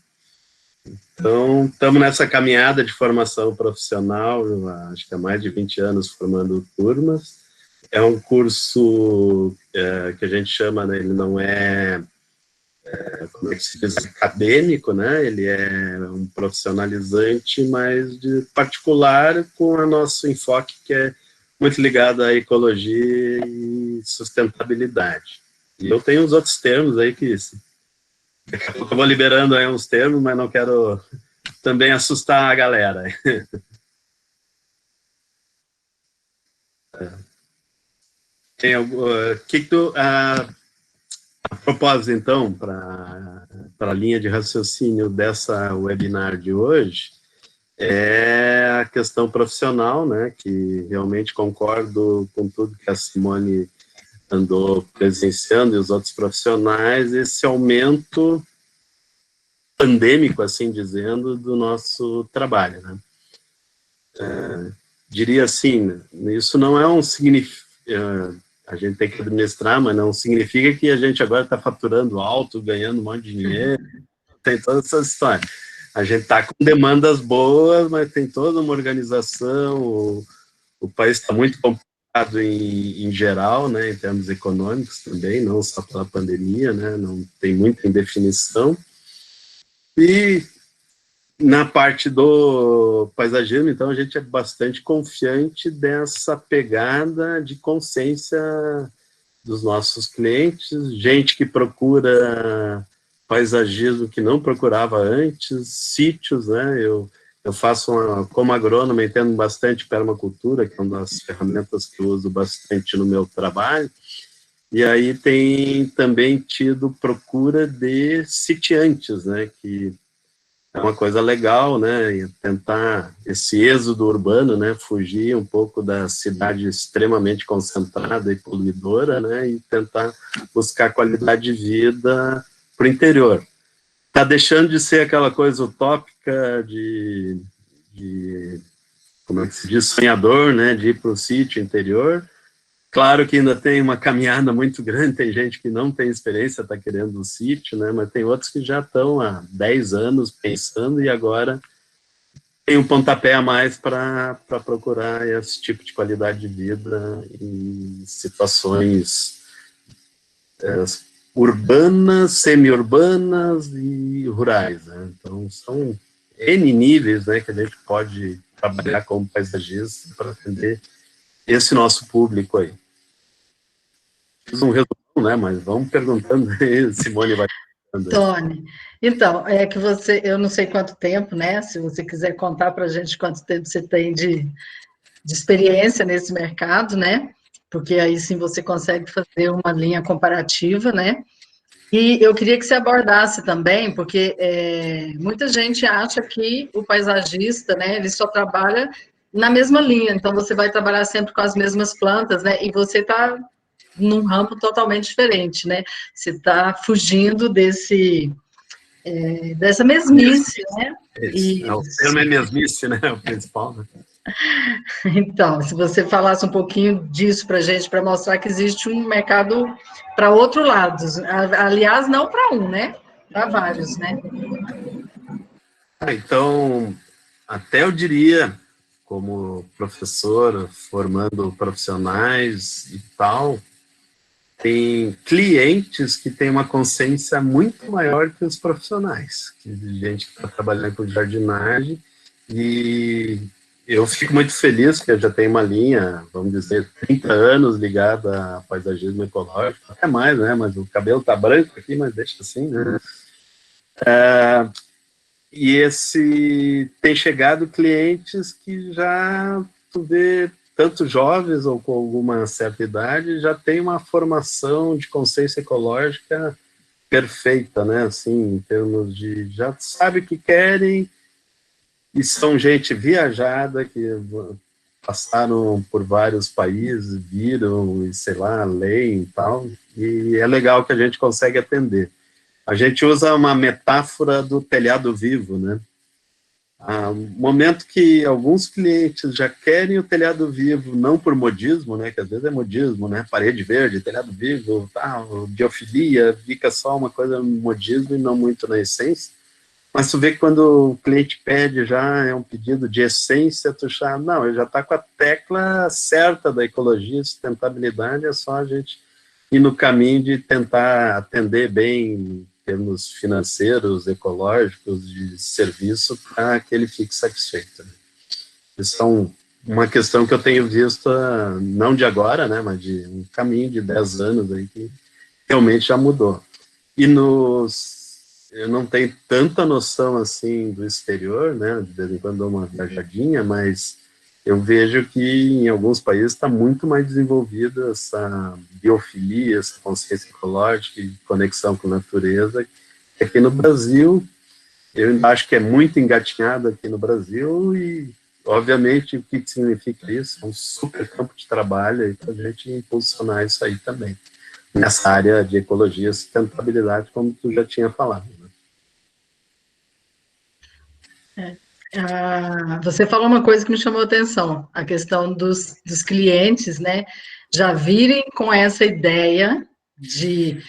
Então, estamos nessa caminhada de formação profissional, acho que há mais de 20 anos formando turmas. É um curso que a gente chama, né, ele não é, como é que se diz, acadêmico, né? Ele é um profissionalizante, mas de particular com o nosso enfoque que é muito ligado à ecologia e sustentabilidade. E eu tenho uns outros termos aí que daqui a pouco eu vou liberando aí uns termos, mas não quero também assustar a galera. Tem algum, a propósito, então, para a linha de raciocínio dessa webinar de hoje, é a questão profissional, né, que realmente concordo com tudo que a Simone andou presenciando e os outros profissionais, esse aumento pandêmico, assim dizendo, do nosso trabalho, né. Diria assim, isso não é um a gente tem que administrar, mas não significa que a gente agora está faturando alto, ganhando um monte de dinheiro, tem toda essa história. A gente está com demandas boas, mas tem toda uma organização, o país está muito complicado em geral, né, em termos econômicos também, não só pela pandemia, né, não tem muita indefinição. E na parte do paisagismo, então, a gente é bastante confiante dessa pegada de consciência dos nossos clientes, gente que procura paisagismo que não procurava antes, sítios, né? Eu faço, como agrônomo, entendo bastante permacultura, que é uma das ferramentas que eu uso bastante no meu trabalho, e aí tem também tido procura de sitiantes, né? Que é uma coisa legal, né, e tentar esse êxodo urbano, né, fugir um pouco da cidade extremamente concentrada e poluidora, né, e tentar buscar qualidade de vida para o interior. Está deixando de ser aquela coisa utópica de como é que se diz, sonhador, né, de ir para o sítio interior, Claro que ainda tem uma caminhada muito grande, tem gente que não tem experiência, está querendo um sítio, né? Mas tem outros que já estão há 10 anos pensando e agora tem um pontapé a mais para procurar esse tipo de qualidade de vida em situações urbanas, semi-urbanas e rurais, né? Então, são N níveis, né, que a gente pode trabalhar como paisagista para atender esse nosso público aí. Fiz um resumo, né, mas vamos perguntando aí, Simone vai perguntando. Tony, então, é que você, eu não sei quanto tempo, né? Se você quiser contar para a gente quanto tempo você tem de experiência nesse mercado, né? Porque aí sim você consegue fazer uma linha comparativa, né? E eu queria que você abordasse também, porque muita gente acha que o paisagista, né, ele só trabalha na mesma linha, então você vai trabalhar sempre com as mesmas plantas, né? E você está num ramo totalmente diferente, né? Você está fugindo dessa mesmice, né? O termo é mesmice, né? O principal, né? Então, se você falasse um pouquinho disso para a gente, para mostrar que existe um mercado para outro lado. Aliás, não para um, né? Para vários, né? Então, até eu diria, como professor, formando profissionais e tal, tem clientes que têm uma consciência muito maior que os profissionais, que gente que está trabalhando com jardinagem, e eu fico muito feliz que eu já tenho uma linha, vamos dizer, 30 anos ligada a paisagismo ecológico, até mais, né, mas o cabelo tá branco aqui, mas deixa assim, né. E tem chegado clientes que já, tu vê, tanto jovens ou com alguma certa idade, já tem uma formação de consciência ecológica perfeita, né, assim, em termos de, já sabe o que querem, e são gente viajada, que passaram por vários países, viram, e sei lá, leem e tal, e é legal que a gente consegue atender. A gente usa uma metáfora do telhado vivo, né? Momento que alguns clientes já querem o telhado vivo, não por modismo, né? Que às vezes é modismo, né? Parede verde, telhado vivo, tal, biofilia, fica só uma coisa no modismo e não muito na essência. Mas tu vê que quando o cliente pede já é um pedido de essência, tu já, não, ele já está com a tecla certa da ecologia, sustentabilidade, é só a gente ir no caminho de tentar atender bem em termos financeiros, ecológicos, de serviço, para que ele fique satisfeito. Isso é uma questão que eu tenho visto, não de agora, né, mas de um caminho de 10 anos aí que realmente já mudou. E eu não tenho tanta noção assim do exterior, né, de vez em quando dou uma viajadinha, mas eu vejo que em alguns países está muito mais desenvolvida essa biofilia, essa consciência ecológica e conexão com a natureza, que aqui no Brasil, eu ainda acho que é muito engatinhado aqui no Brasil e, obviamente, o que significa isso? É um super campo de trabalho aí para a gente impulsionar isso aí também, nessa área de ecologia e sustentabilidade, como tu já tinha falado. Você falou uma coisa que me chamou a atenção, a questão dos clientes, né, já virem com essa ideia de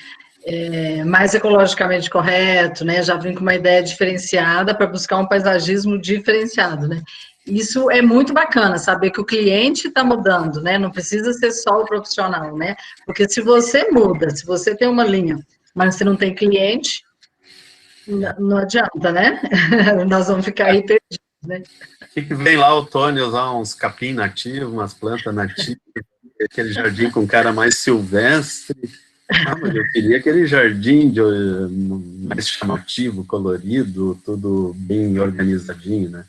mais ecologicamente correto, né, já vem com uma ideia diferenciada para buscar um paisagismo diferenciado, né. Isso é muito bacana, saber que o cliente está mudando, né, não precisa ser só o profissional, né, porque se você muda, se você tem uma linha, mas você não tem cliente, não adianta, né? Nós vamos ficar aí perdidos, né? Que vem lá o Tony usar uns capim nativos, umas plantas nativas, aquele jardim com cara mais silvestre. Mas eu queria aquele jardim mais chamativo, colorido, tudo bem organizadinho, né?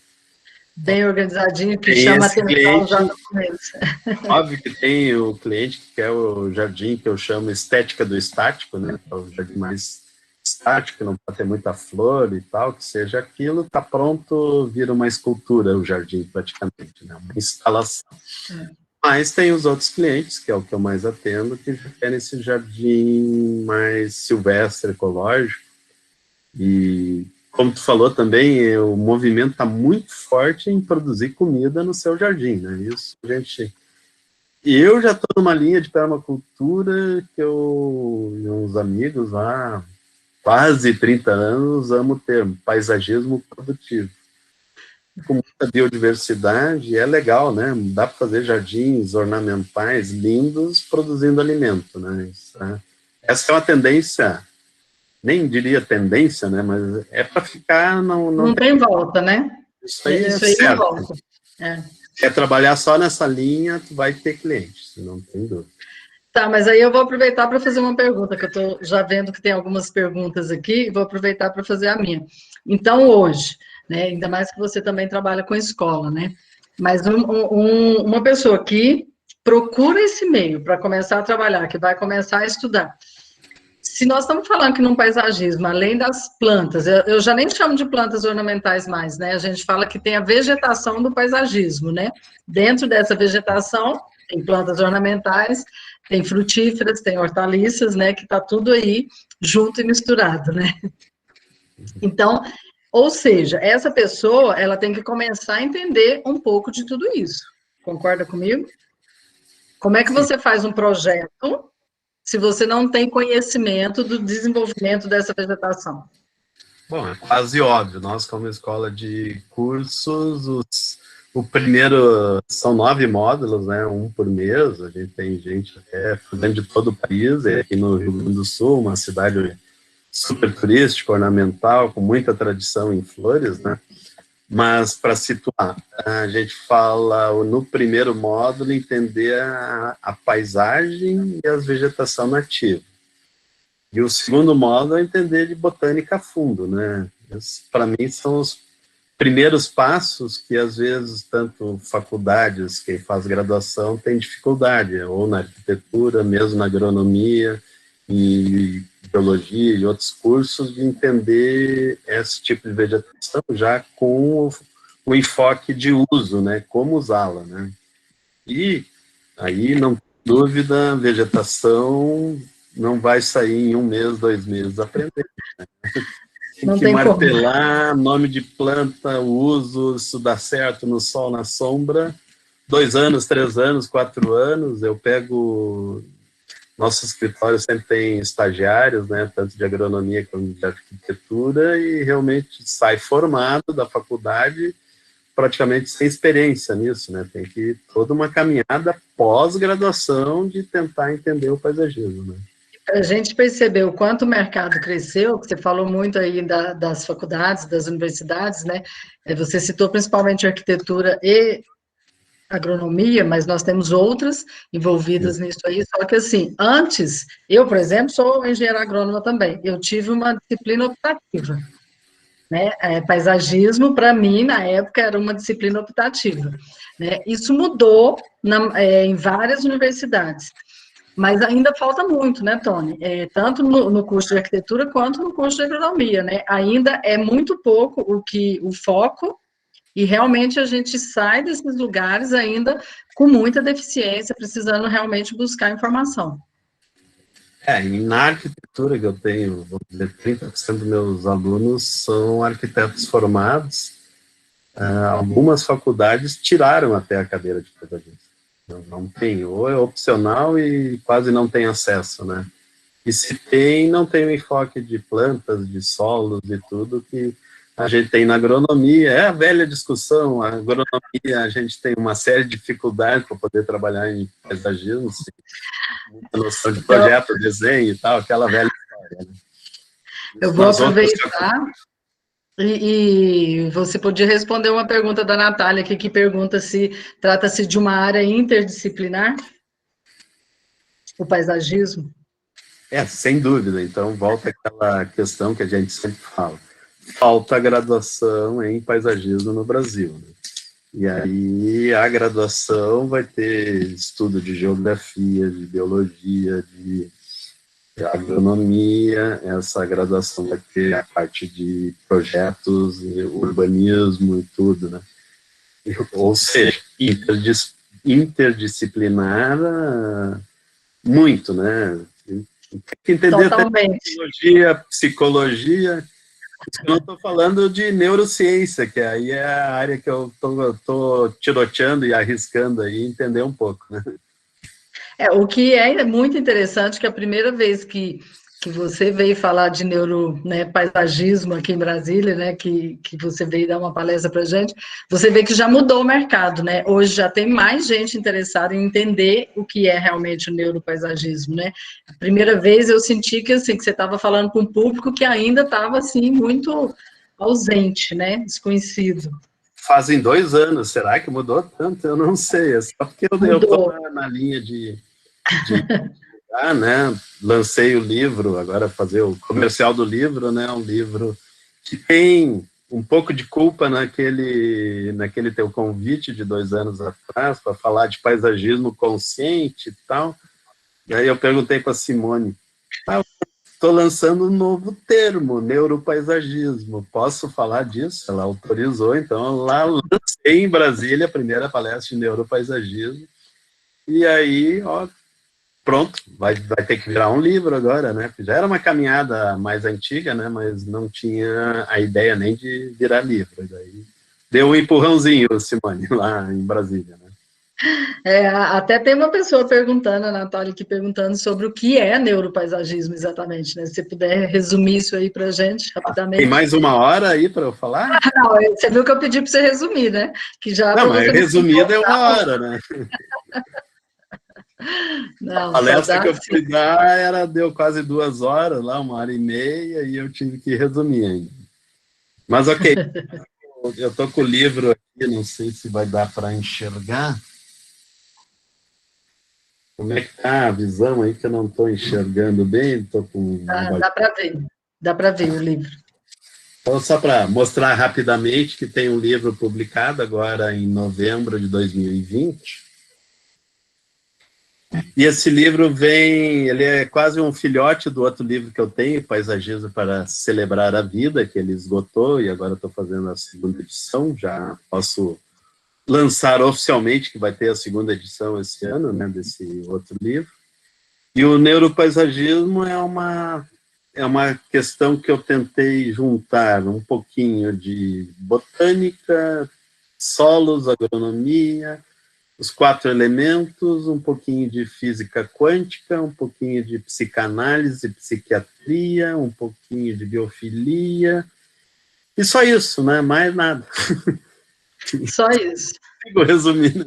Bem organizadinho, que tem chama atenção cliente, já no começo. Óbvio que tem o cliente que quer o jardim que eu chamo estética do estático, né? O jardim mais estático, que não pode ter muita flor e tal, que seja aquilo, tá pronto, vira uma escultura o jardim praticamente, né? Uma instalação. Mas tem os outros clientes, que é o que eu mais atendo, que já querem esse jardim mais silvestre, ecológico. E, como tu falou também, o movimento está muito forte em produzir comida no seu jardim, né? Isso a gente Eu já estou numa linha de permacultura que eu e uns amigos lá, quase 30 anos, usamos o termo paisagismo produtivo. Com muita biodiversidade, é legal, né? Dá para fazer jardins ornamentais lindos produzindo alimento, né? Essa é uma tendência, nem diria tendência, né? Mas é para ficar... Não tem volta, né? Isso aí Isso é aí não certo. volta. Quer trabalhar só nessa linha, tu vai ter clientes, não tem dúvida. Tá, mas aí eu vou aproveitar para fazer uma pergunta, que eu estou já vendo que tem algumas perguntas aqui, e vou aproveitar para fazer a minha. Então, hoje, né, ainda mais que você também trabalha com escola, né? Mas uma pessoa que procura esse meio para começar a trabalhar, que vai começar a estudar. Se nós estamos falando que num paisagismo, além das plantas, eu já nem chamo de plantas ornamentais mais, né? A gente fala que tem a vegetação do paisagismo, né? Dentro dessa vegetação, tem plantas ornamentais, tem frutíferas, tem hortaliças, né? Que está tudo aí junto e misturado, né? Então, ou seja, essa pessoa, ela tem que começar a entender um pouco de tudo isso. Concorda comigo? Como é que você faz um projeto se você não tem conhecimento do desenvolvimento dessa vegetação? Bom, é quase óbvio. Nós, como escola de cursos, o primeiro são 9 módulos, né? Um por mês. A gente tem gente até dentro de todo o país, aqui no Rio Grande do Sul, uma cidade super turística, ornamental, com muita tradição em flores, né? Mas, para situar, a gente fala no primeiro módulo entender a paisagem e as vegetação nativa. E o segundo módulo é entender de botânica a fundo, né? Para mim, são os primeiros passos que, às vezes, tanto faculdades, quem faz graduação, tem dificuldade, ou na arquitetura, mesmo na agronomia, e biologia e outros cursos, de entender esse tipo de vegetação já com o enfoque de uso, né? Como usá-la, né? E aí, não tem dúvida, a vegetação não vai sair em 1 mês, 2 meses aprender, né? Tem que martelar nome de planta, o uso, isso dá certo no sol, na sombra, 2 anos, 3 anos, 4 anos, eu pego... Nosso escritório sempre tem estagiários, né, tanto de agronomia como de arquitetura, e realmente sai formado da faculdade praticamente sem experiência nisso, né? Tem que toda uma caminhada pós-graduação de tentar entender o paisagismo, né? A gente percebeu o quanto o mercado cresceu, você falou muito aí das faculdades, das universidades, né? Você citou principalmente arquitetura e agronomia, mas nós temos outras envolvidas nisso aí, só que assim, antes, eu, por exemplo, sou engenheira agrônoma também, eu tive uma disciplina optativa, né? Paisagismo, para mim, na época, era uma disciplina optativa, né? Isso mudou em várias universidades, mas ainda falta muito, né, Tony? Tanto no curso de arquitetura quanto no curso de agronomia, né? Ainda é muito pouco o foco, e realmente a gente sai desses lugares ainda com muita deficiência, precisando realmente buscar informação. E na arquitetura que eu tenho, vamos dizer, 30% dos meus alunos são arquitetos formados. Algumas faculdades tiraram até a cadeira de paisagismo. Não tem, ou é opcional e quase não tem acesso, né? E se tem, não tem o enfoque de plantas, de solos e tudo que a gente tem na agronomia. É a velha discussão, a agronomia, a gente tem uma série de dificuldades para poder trabalhar em paisagismo, muita noção de projeto, desenho e tal, aquela velha história, né? Eu vou aproveitar e você podia responder uma pergunta da Natália aqui, que pergunta se trata-se de uma área interdisciplinar, o paisagismo. Sem dúvida. Então, volta àquela questão que a gente sempre fala. Falta graduação em paisagismo no Brasil, né? E aí a graduação vai ter estudo de geografia, de biologia, de agronomia. Essa graduação vai ter a parte de projetos, urbanismo e tudo, né? Ou seja, interdisciplinar muito, né? Tem que entender até tecnologia, psicologia. Eu não estou falando de neurociência, que aí é a área que eu estou tiroteando e arriscando aí entender um pouco, né? O que é muito interessante, que a primeira vez que você veio falar de neuropaisagismo aqui em Brasília, né, que você veio dar uma palestra para a gente, você vê que já mudou o mercado, né? Hoje já tem mais gente interessada em entender o que é realmente o neuropaisagismo, né? A primeira vez eu senti que, assim, que você estava falando com um público que ainda estava, assim, muito ausente, né? Desconhecido. Fazem 2 anos, será que mudou tanto? Eu não sei, é só porque eu estou na linha de né? Lancei o livro, agora fazer o comercial do livro, né? Um livro que tem um pouco de culpa naquele teu convite de 2 anos atrás, para falar de paisagismo consciente e tal. E aí eu perguntei para a Simone, estou lançando um novo termo, neuropaisagismo, posso falar disso? Ela autorizou, então lá lancei em Brasília a primeira palestra de neuropaisagismo, e aí, pronto, vai ter que virar um livro agora, né? Já era uma caminhada mais antiga, né? Mas não tinha a ideia nem de virar livro. Daí deu um empurrãozinho, Simone, lá em Brasília, né? Até tem uma pessoa perguntando, a Natália aqui perguntando sobre o que é neuropaisagismo exatamente, né? Se você puder resumir isso aí para a gente, rapidamente. Tem mais 1 hora aí para eu falar? Não, você viu que eu pedi para você resumir, né? Que já não, mas resumido é 1 hora, né? Não, a palestra que eu fui dar deu quase 2 horas, lá 1h30, e eu tive que resumir ainda. Mas ok, eu estou com o livro aqui, não sei se vai dar para enxergar. Como é que está a visão aí, que eu não estou enxergando bem? Tô com... Dá para ver o livro. Então, só para mostrar rapidamente que tem um livro publicado agora em novembro de 2020. E esse livro ele é quase um filhote do outro livro que eu tenho, Paisagismo para Celebrar a Vida, que ele esgotou, e agora estou fazendo a 2ª edição, já posso lançar oficialmente que vai ter a 2ª edição esse ano, né, desse outro livro. E o neuropaisagismo é uma questão que eu tentei juntar um pouquinho de botânica, solos, agronomia, os 4 elementos, um pouquinho de física quântica, um pouquinho de psicanálise, psiquiatria, um pouquinho de biofilia, e só isso, né? Mais nada. Só isso. Fico resumindo.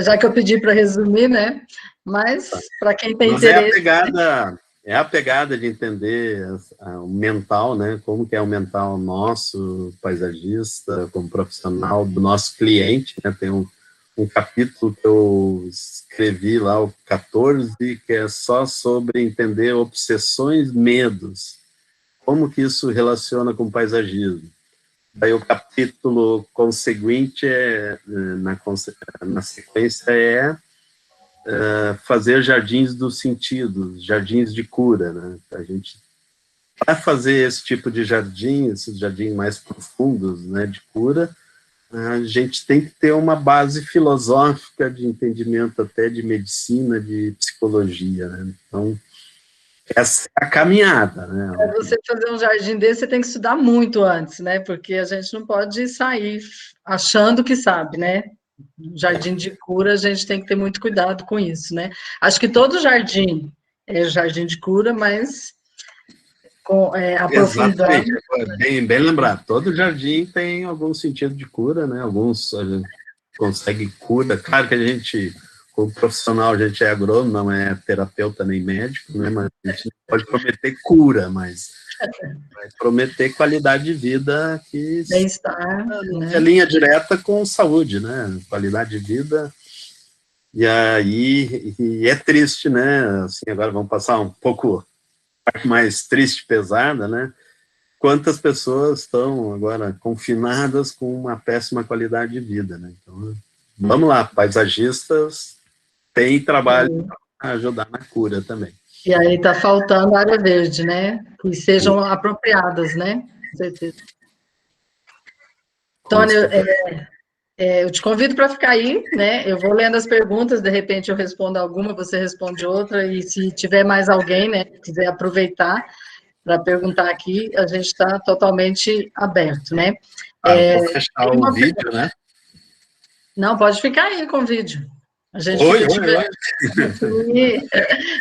Já que eu pedi para resumir, né? Mas, para quem tem interesse... É a pegada de entender o mental, né? Como que é o mental nosso, paisagista, como profissional, do nosso cliente, né? Tem um capítulo que eu escrevi lá, o 14, que é só sobre entender obsessões, medos. Como que isso relaciona com o paisagismo. Daí o capítulo conseguinte, na sequência, fazer jardins dos sentidos, jardins de cura, né? Para fazer esse tipo de jardim, esses jardins mais profundos, né, de cura, a gente tem que ter uma base filosófica de entendimento até de medicina, de psicologia, né? Então, essa é a caminhada, né? Para você fazer um jardim desse, você tem que estudar muito antes, né? Porque a gente não pode sair achando que sabe, né? Jardim de cura, a gente tem que ter muito cuidado com isso, né? Acho que todo jardim é jardim de cura, mas aprofundando... Exatamente, bem lembrado. Todo jardim tem algum sentido de cura, né? Alguns a gente consegue cura. Claro que a gente, como profissional, a gente é agrônomo, não é terapeuta nem médico, né? Mas a gente não pode prometer cura, mas vai prometer qualidade de vida que bem-estar, é linha direta com saúde, né? Qualidade de vida. E aí, é triste, né? Assim, agora vamos passar um pouco mais triste, pesada, né? Quantas pessoas estão agora confinadas com uma péssima qualidade de vida, né? Então, vamos lá, paisagistas têm trabalho para ajudar na cura também. E aí está faltando área verde, né? Que sejam apropriadas, né? Com certeza. Tônia, eu te convido para ficar aí, né? Eu vou lendo as perguntas, de repente eu respondo alguma, você responde outra, e se tiver mais alguém, né, que quiser aproveitar para perguntar aqui, a gente está totalmente aberto, né? Vou fechar o vídeo, né? Não, pode ficar aí com o vídeo. A gente Oi,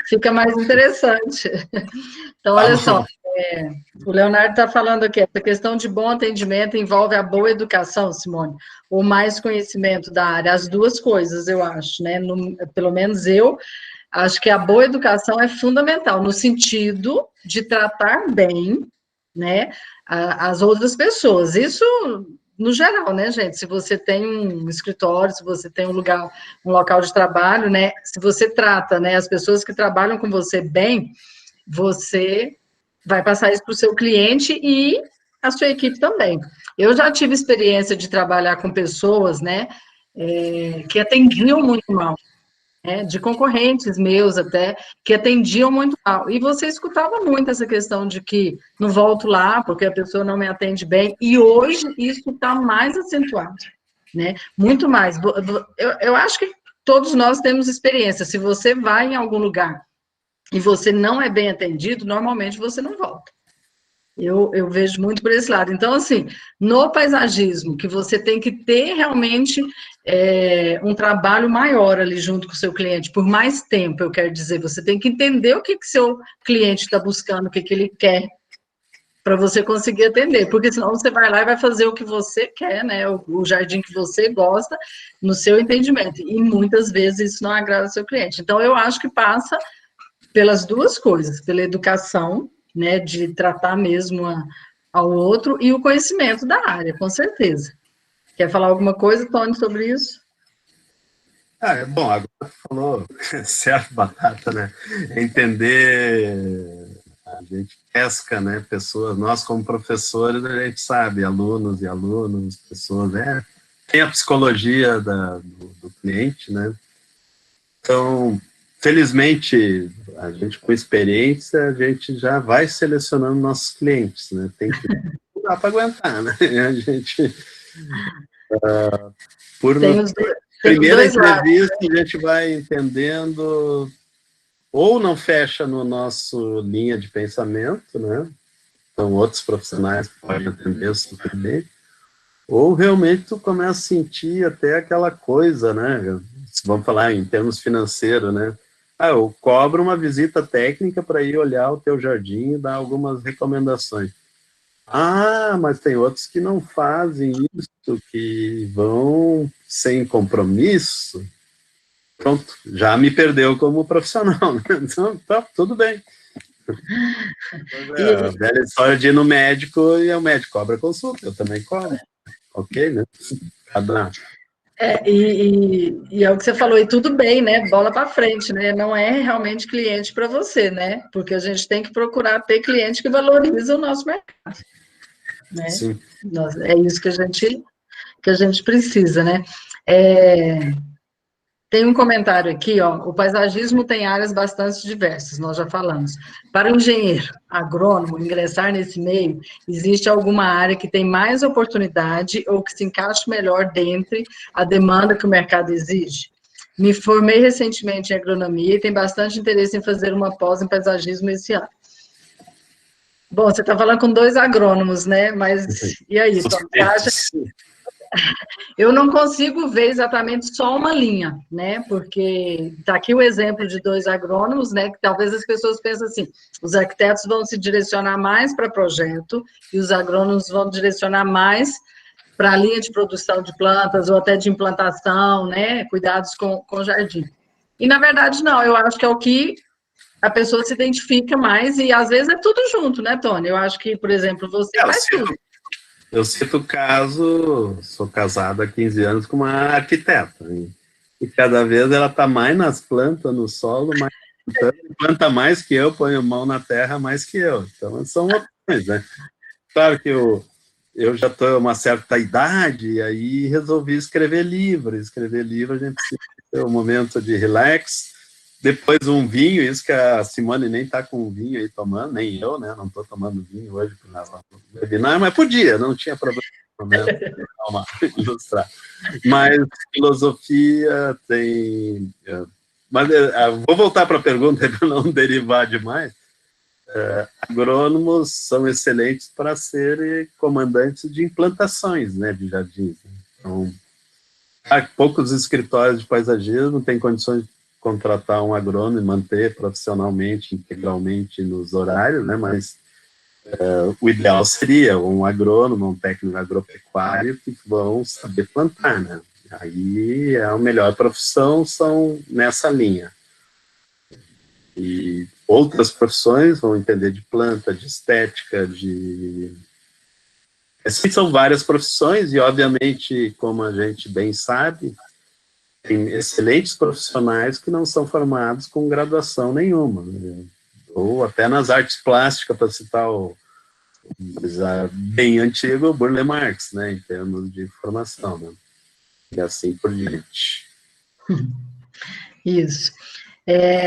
fica mais interessante. Então, olha só, o Leonardo está falando aqui, essa questão de bom atendimento envolve a boa educação, Simone, ou mais conhecimento da área, as duas coisas, eu acho, né? Pelo menos eu acho que a boa educação é fundamental, no sentido de tratar bem, né, as outras pessoas. Isso no geral, né, gente? Se você tem um escritório, se você tem um local de trabalho, né, se você trata, né, as pessoas que trabalham com você bem, você vai passar isso para o seu cliente e a sua equipe também. Eu já tive experiência de trabalhar com pessoas, né, que atendiam muito mal, né, de concorrentes meus até, que atendiam muito mal. E você escutava muito essa questão de que não volto lá porque a pessoa não me atende bem, e hoje isso está mais acentuado, né? Muito mais. Eu acho que todos nós temos experiência. Se você vai em algum lugar e você não é bem atendido, normalmente você não volta. Eu vejo muito por esse lado. Então, assim, no paisagismo, que você tem que ter realmente um trabalho maior ali junto com o seu cliente, por mais tempo, eu quero dizer, você tem que entender o que seu cliente está buscando, o que ele quer, para você conseguir atender, porque senão você vai lá e vai fazer o que você quer, né, o jardim que você gosta, no seu entendimento, e muitas vezes isso não agrada o seu cliente. Então, eu acho que passa pelas duas coisas, pela educação, né, de tratar mesmo ao outro, e o conhecimento da área, com certeza. Quer falar alguma coisa, Tony, sobre isso? Bom, agora você falou certo, batata, né? Entender, a gente pesca, né, pessoas, nós como professores, a gente sabe, alunos e alunos, pessoas, tem a psicologia do cliente, né? Então, felizmente, a gente com experiência, a gente já vai selecionando nossos clientes, né? Não dá para aguentar, né? A gente, primeira entrevista, a gente vai entendendo, ou não fecha no nosso linha de pensamento, né? Então, outros profissionais podem atender super bem, ou realmente tu começa a sentir até aquela coisa, né? Vamos falar em termos financeiros, né? Eu cobro uma visita técnica para ir olhar o teu jardim e dar algumas recomendações. Mas tem outros que não fazem isso, que vão sem compromisso. Pronto, já me perdeu como profissional. Então, tá, tudo bem. A velha história de ir no médico e o médico cobra consulta, eu também cobro. Ok, né? E é o que você falou, e tudo bem, né? Bola para frente, né? Não é realmente cliente para você, né? Porque a gente tem que procurar ter cliente que valoriza o nosso mercado, né? Sim. É isso que a gente precisa, né? Tem um comentário aqui, ó. O paisagismo tem áreas bastante diversas, nós já falamos. Para o engenheiro agrônomo ingressar nesse meio, existe alguma área que tem mais oportunidade ou que se encaixe melhor dentro da demanda que o mercado exige? Me formei recentemente em agronomia e tenho bastante interesse em fazer uma pós em paisagismo esse ano. Bom, você está falando com 2 agrônomos, né? Mas e aí, Tom, você acha? Eu não consigo ver exatamente só uma linha, né? Porque está aqui o exemplo de 2 agrônomos, né? Que talvez as pessoas pensem assim: os arquitetos vão se direcionar mais para projeto e os agrônomos vão direcionar mais para a linha de produção de plantas ou até de implantação, né? Cuidados com o jardim. E na verdade não, eu acho que é o que a pessoa se identifica mais e às vezes é tudo junto, né, Tony? Eu acho que, por exemplo, você faz tudo. Eu cito o caso, sou casado há 15 anos com uma arquiteta, e cada vez ela está mais nas plantas, no solo, planta mais que eu, põe a mão na terra mais que eu. Então, são opções, né? Claro que eu já estou uma certa idade, e aí resolvi escrever livro. Escrever livro, a gente precisa ter um momento de relax. Depois um vinho, isso que a Simone nem está com vinho aí tomando, nem eu, né? Não estou tomando vinho hoje para webinar, mas podia, não tinha problema. Calma, ilustrar. Mas filosofia tem... Mas vou voltar para a pergunta para não derivar demais. Agrônomos são excelentes para serem comandantes de implantações, né, de jardins. Então, Há poucos escritórios de paisagismo têm condições de contratar um agrônomo e manter profissionalmente, integralmente nos horários, né? Mas o ideal seria um agrônomo, um técnico agropecuário que vão saber plantar, né? Aí a melhor profissão são nessa linha. E outras profissões vão entender de planta, de estética, de... Essas são várias profissões e, obviamente, como a gente bem sabe, tem excelentes profissionais que não são formados com graduação nenhuma, né? Ou até nas artes plásticas, para citar o bem antigo Burle Marx, né, em termos de formação, né? E assim por diante. Isso.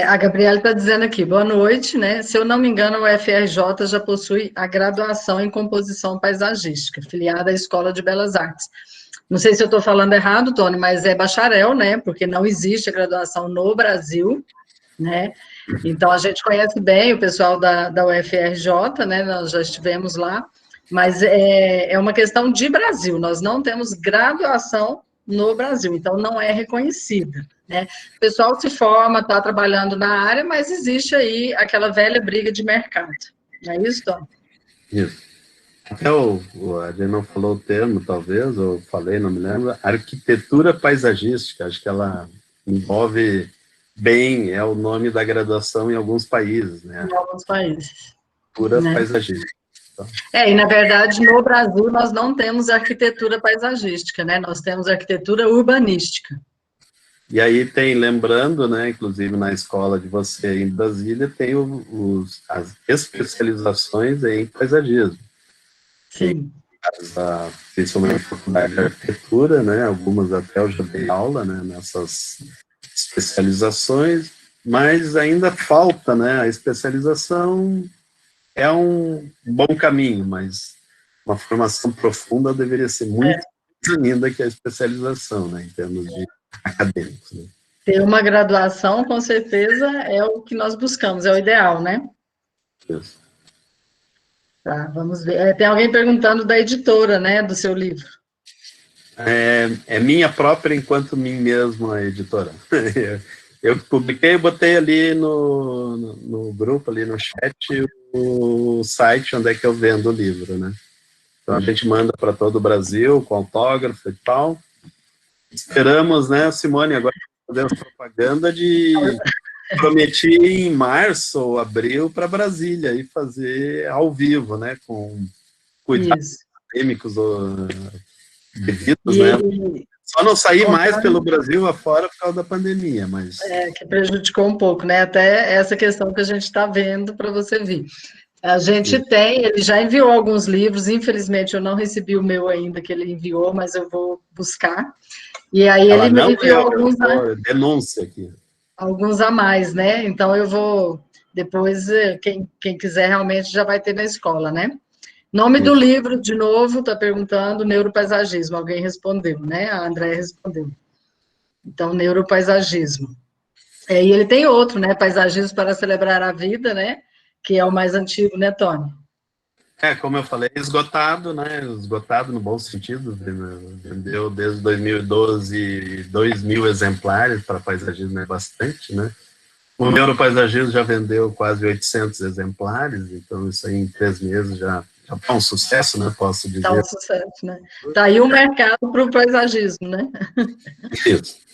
A Gabriela está dizendo aqui, boa noite, né? Se eu não me engano, o FRJ já possui a graduação em composição paisagística, filiada à Escola de Belas Artes. Não sei se eu estou falando errado, Tony, mas é bacharel, né? Porque não existe a graduação no Brasil, né? Então, a gente conhece bem o pessoal da UFRJ, né? Nós já estivemos lá, mas é uma questão de Brasil, nós não temos graduação no Brasil, então não é reconhecida, né? O pessoal se forma, está trabalhando na área, mas existe aí aquela velha briga de mercado, não é isso, Tom? Isso. Até a gente não falou o termo, talvez, ou falei, não me lembro, arquitetura paisagística, acho que ela envolve bem, é o nome da graduação em alguns países, né? Em alguns países. Arquitetura né? paisagística. E na verdade, no Brasil, nós não temos arquitetura paisagística, né? Nós temos arquitetura urbanística. E aí tem, lembrando, né, inclusive na escola de você em Brasília, tem as especializações em paisagismo. Sim. Principalmente a faculdade de arquitetura, né, algumas até eu já dei aula, né, nessas especializações, mas ainda falta, né, a especialização é um bom caminho, mas uma formação profunda deveria ser muito mais ainda que a especialização, né, em termos de acadêmicos, né. Ter uma graduação, com certeza, é o que nós buscamos, é o ideal, né? Isso. Tá, vamos ver. Tem alguém perguntando da editora, né, do seu livro. É minha própria, enquanto mim mesmo, a editora. Eu publiquei, botei ali no grupo, ali no chat, o site onde é que eu vendo o livro, né? Então a gente manda para todo o Brasil, com autógrafo e tal. Esperamos, né, Simone, agora fazemos propaganda de... Prometi em março ou abril para Brasília e fazer ao vivo, né, com cuidados acadêmicos devidos, né? Só não sair mais pelo Brasil afora por causa da pandemia, mas... que prejudicou um pouco, né? Até essa questão que a gente está vendo para você vir. A gente ele já enviou alguns livros, infelizmente eu não recebi o meu ainda, que ele enviou, mas eu vou buscar. E aí ele me enviou alguns... Denúncia aqui. Alguns a mais, né? Então eu vou... Depois, quem quiser realmente já vai ter na escola, né? Nome do livro, de novo, está perguntando, Neuropaisagismo. Alguém respondeu, né? A Andréa respondeu. Então, Neuropaisagismo. E ele tem outro, né? Paisagismo para celebrar a vida, né? Que é o mais antigo, né, Tony? Como eu falei, esgotado, né? Esgotado no bom sentido. Vendeu desde 2012 2.000 exemplares, para paisagismo é bastante, né? O Neuropaisagismo já vendeu quase 800 exemplares, então isso aí em 3 meses já é um sucesso, né? Posso dizer. Tá um sucesso, né? Tá aí o mercado para o paisagismo, né? Isso.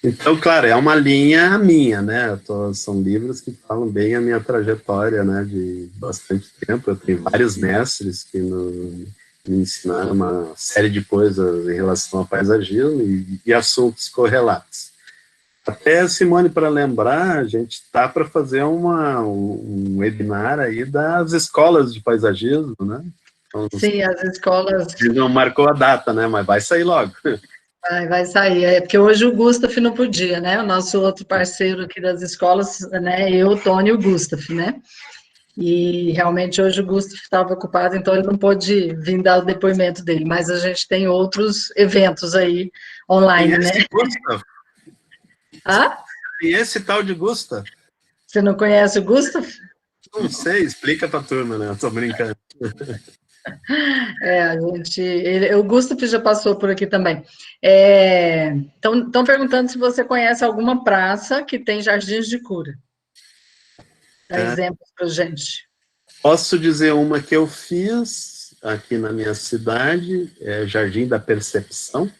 Então, claro, é uma linha minha, né? São livros que falam bem a minha trajetória, né? De bastante tempo. Eu tenho vários mestres que me ensinaram uma série de coisas em relação ao paisagismo e assuntos correlatos. Até, Simone, para lembrar, a gente está para fazer um webinar aí das escolas de paisagismo, né? Então, sim, as escolas... Não marcou a data, né? Mas vai sair logo. Vai sair, porque hoje o Gustaf não podia, né? O nosso outro parceiro aqui das escolas, né? Eu, o Tony e o Gustaf, né? E realmente hoje o Gustaf estava ocupado, então ele não pôde vir dar o depoimento dele, mas a gente tem outros eventos aí online, né? Gustaf? E esse tal de Gustaf? Você não conhece o Gustaf? Não sei, explica para a turma, né? Eu tô brincando. O Gustavo já passou por aqui também. Estão perguntando se você conhece alguma praça que tem jardins de cura. Dá exemplos para gente. Posso dizer uma que eu fiz aqui na minha cidade, Jardim da Percepção.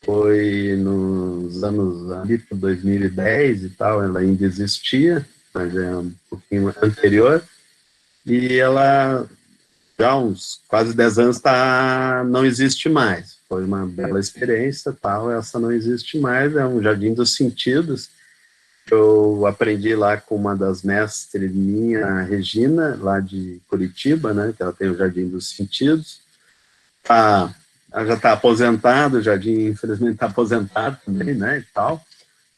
Foi nos anos ali por 2010 e tal, ela ainda existia, mas é um pouquinho anterior. E ela, já há uns quase 10 anos, não existe mais. Foi uma bela experiência, tal, essa não existe mais, é um Jardim dos Sentidos. Eu aprendi lá com uma das mestres minha, a Regina, lá de Curitiba, né, que ela tem o Jardim dos Sentidos. Ela já está aposentada, o Jardim, infelizmente, está aposentado também, né, e tal.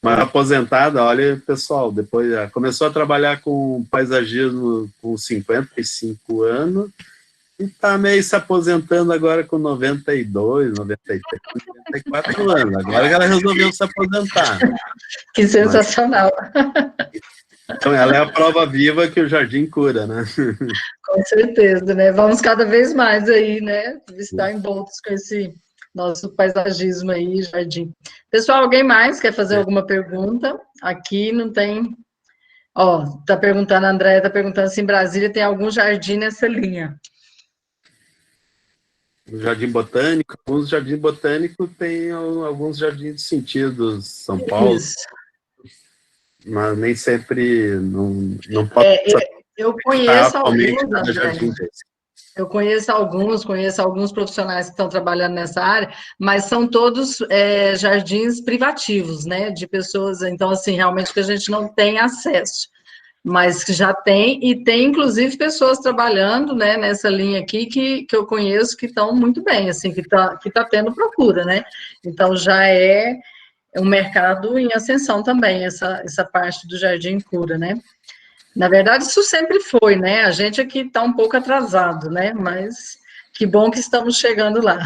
Mas aposentada, olha, pessoal, depois começou a trabalhar com paisagismo com 55 anos e está meio se aposentando agora com 92, 93, 94 anos. Agora ela resolveu se aposentar. Que sensacional. Então, ela é a prova viva que o jardim cura, né? Com certeza, né? Vamos cada vez mais aí, né? Estar envoltos com esse nosso paisagismo aí, jardim. Pessoal, alguém mais quer fazer alguma pergunta? Aqui não tem... tá perguntando, a Andréia tá perguntando se em Brasília tem algum jardim nessa linha. O Jardim Botânico, alguns jardins botânicos têm alguns jardins de sentidos, São Paulo. Isso. Mas nem sempre não pode... Eu conheço alguns, André. Eu conheço alguns profissionais que estão trabalhando nessa área, mas são todos jardins privativos, né, de pessoas, então, assim, realmente que a gente não tem acesso, mas que já tem, e tem, inclusive, pessoas trabalhando, né, nessa linha aqui, que eu conheço, que estão muito bem, assim, que tá tendo procura, né, então já é um mercado em ascensão também, essa parte do jardim cura, né. Na verdade, isso sempre foi, né? A gente aqui está um pouco atrasado, né? Mas que bom que estamos chegando lá.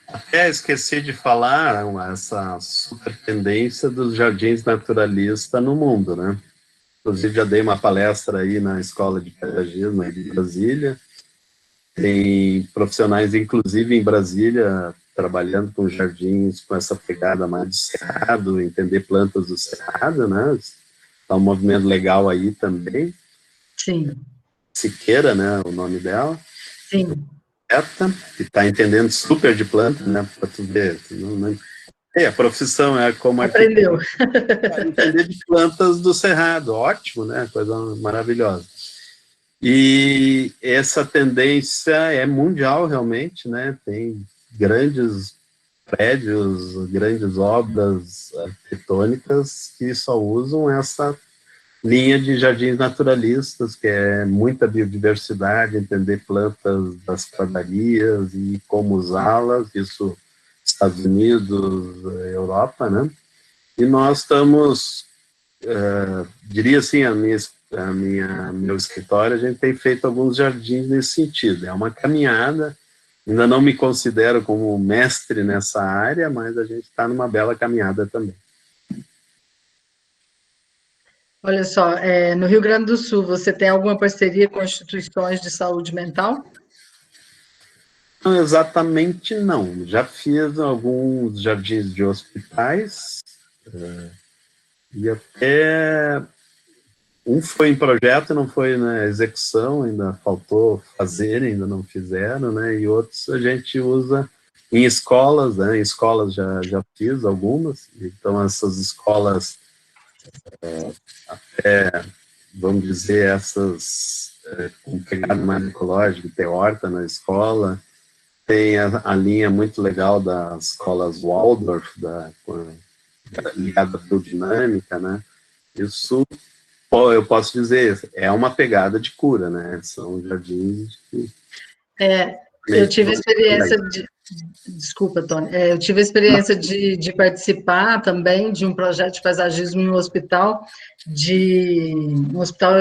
Até esqueci de falar essa super tendência dos jardins naturalistas no mundo, né? Inclusive, já dei uma palestra aí na Escola de Paisagismo aí de Brasília. Tem profissionais, inclusive em Brasília, trabalhando com jardins com essa pegada mais do cerrado, entender plantas do cerrado, né? Tá um movimento legal aí também. Sim. Siqueira, né, o nome dela. Sim. Que está entendendo super de planta, né, para tu ver. A profissão é como... Aprendeu. Entender de plantas do cerrado, ótimo, né, coisa maravilhosa. E essa tendência é mundial, realmente, né, tem grandes prédios, grandes obras arquitetônicas que só usam essa linha de jardins naturalistas, que é muita biodiversidade, entender plantas das pradarias e como usá-las, isso Estados Unidos, Europa, né? E nós estamos, diria assim, meu escritório, a gente tem feito alguns jardins nesse sentido, é uma caminhada. Ainda não me considero como mestre nessa área, mas a gente está numa bela caminhada também. Olha só, no Rio Grande do Sul, você tem alguma parceria com instituições de saúde mental? Não, exatamente não. Já fiz alguns jardins de hospitais, e até um foi em projeto, não foi na execução, ainda faltou fazer, ainda não fizeram, né? E outros a gente usa em escolas, né? Em escolas já fiz algumas, então essas escolas, até, vamos dizer, essas com pegada mais ecológica, tem horta na escola, tem a linha muito legal das escolas Waldorf, ligada à biodinâmica, né? Isso... eu posso dizer, é uma pegada de cura, né? São jardins que... eu tive a experiência de... Desculpa, Tony. Eu tive a experiência de participar também de um projeto de paisagismo em um hospital,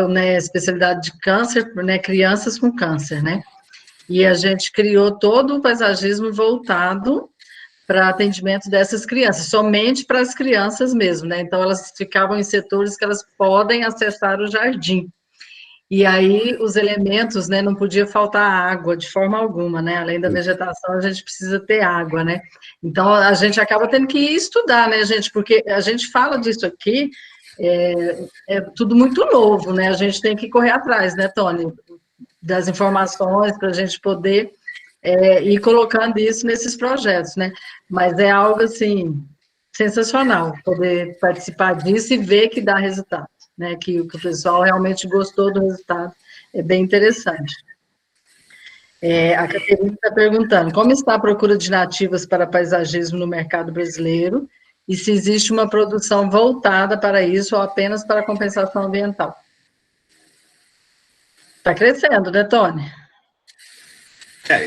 né, especialidade de câncer, né, crianças com câncer, né? E a gente criou todo o paisagismo voltado para atendimento dessas crianças, somente para as crianças mesmo, né? Então, elas ficavam em setores que elas podem acessar o jardim. E aí os elementos, né, não podia faltar água de forma alguma, né? Além da vegetação, a gente precisa ter água, né? Então a gente acaba tendo que estudar, né, gente? Porque a gente fala disso aqui, é tudo muito novo, né? A gente tem que correr atrás, né, Tony? Das informações para a gente poder ir colocando isso nesses projetos, né? Mas é algo assim sensacional poder participar disso e ver que dá resultado, né? Que o pessoal realmente gostou do resultado, é bem interessante. A Caterina está perguntando, como está a procura de nativas para paisagismo no mercado brasileiro e se existe uma produção voltada para isso ou apenas para compensação ambiental? Está crescendo, né, Tony?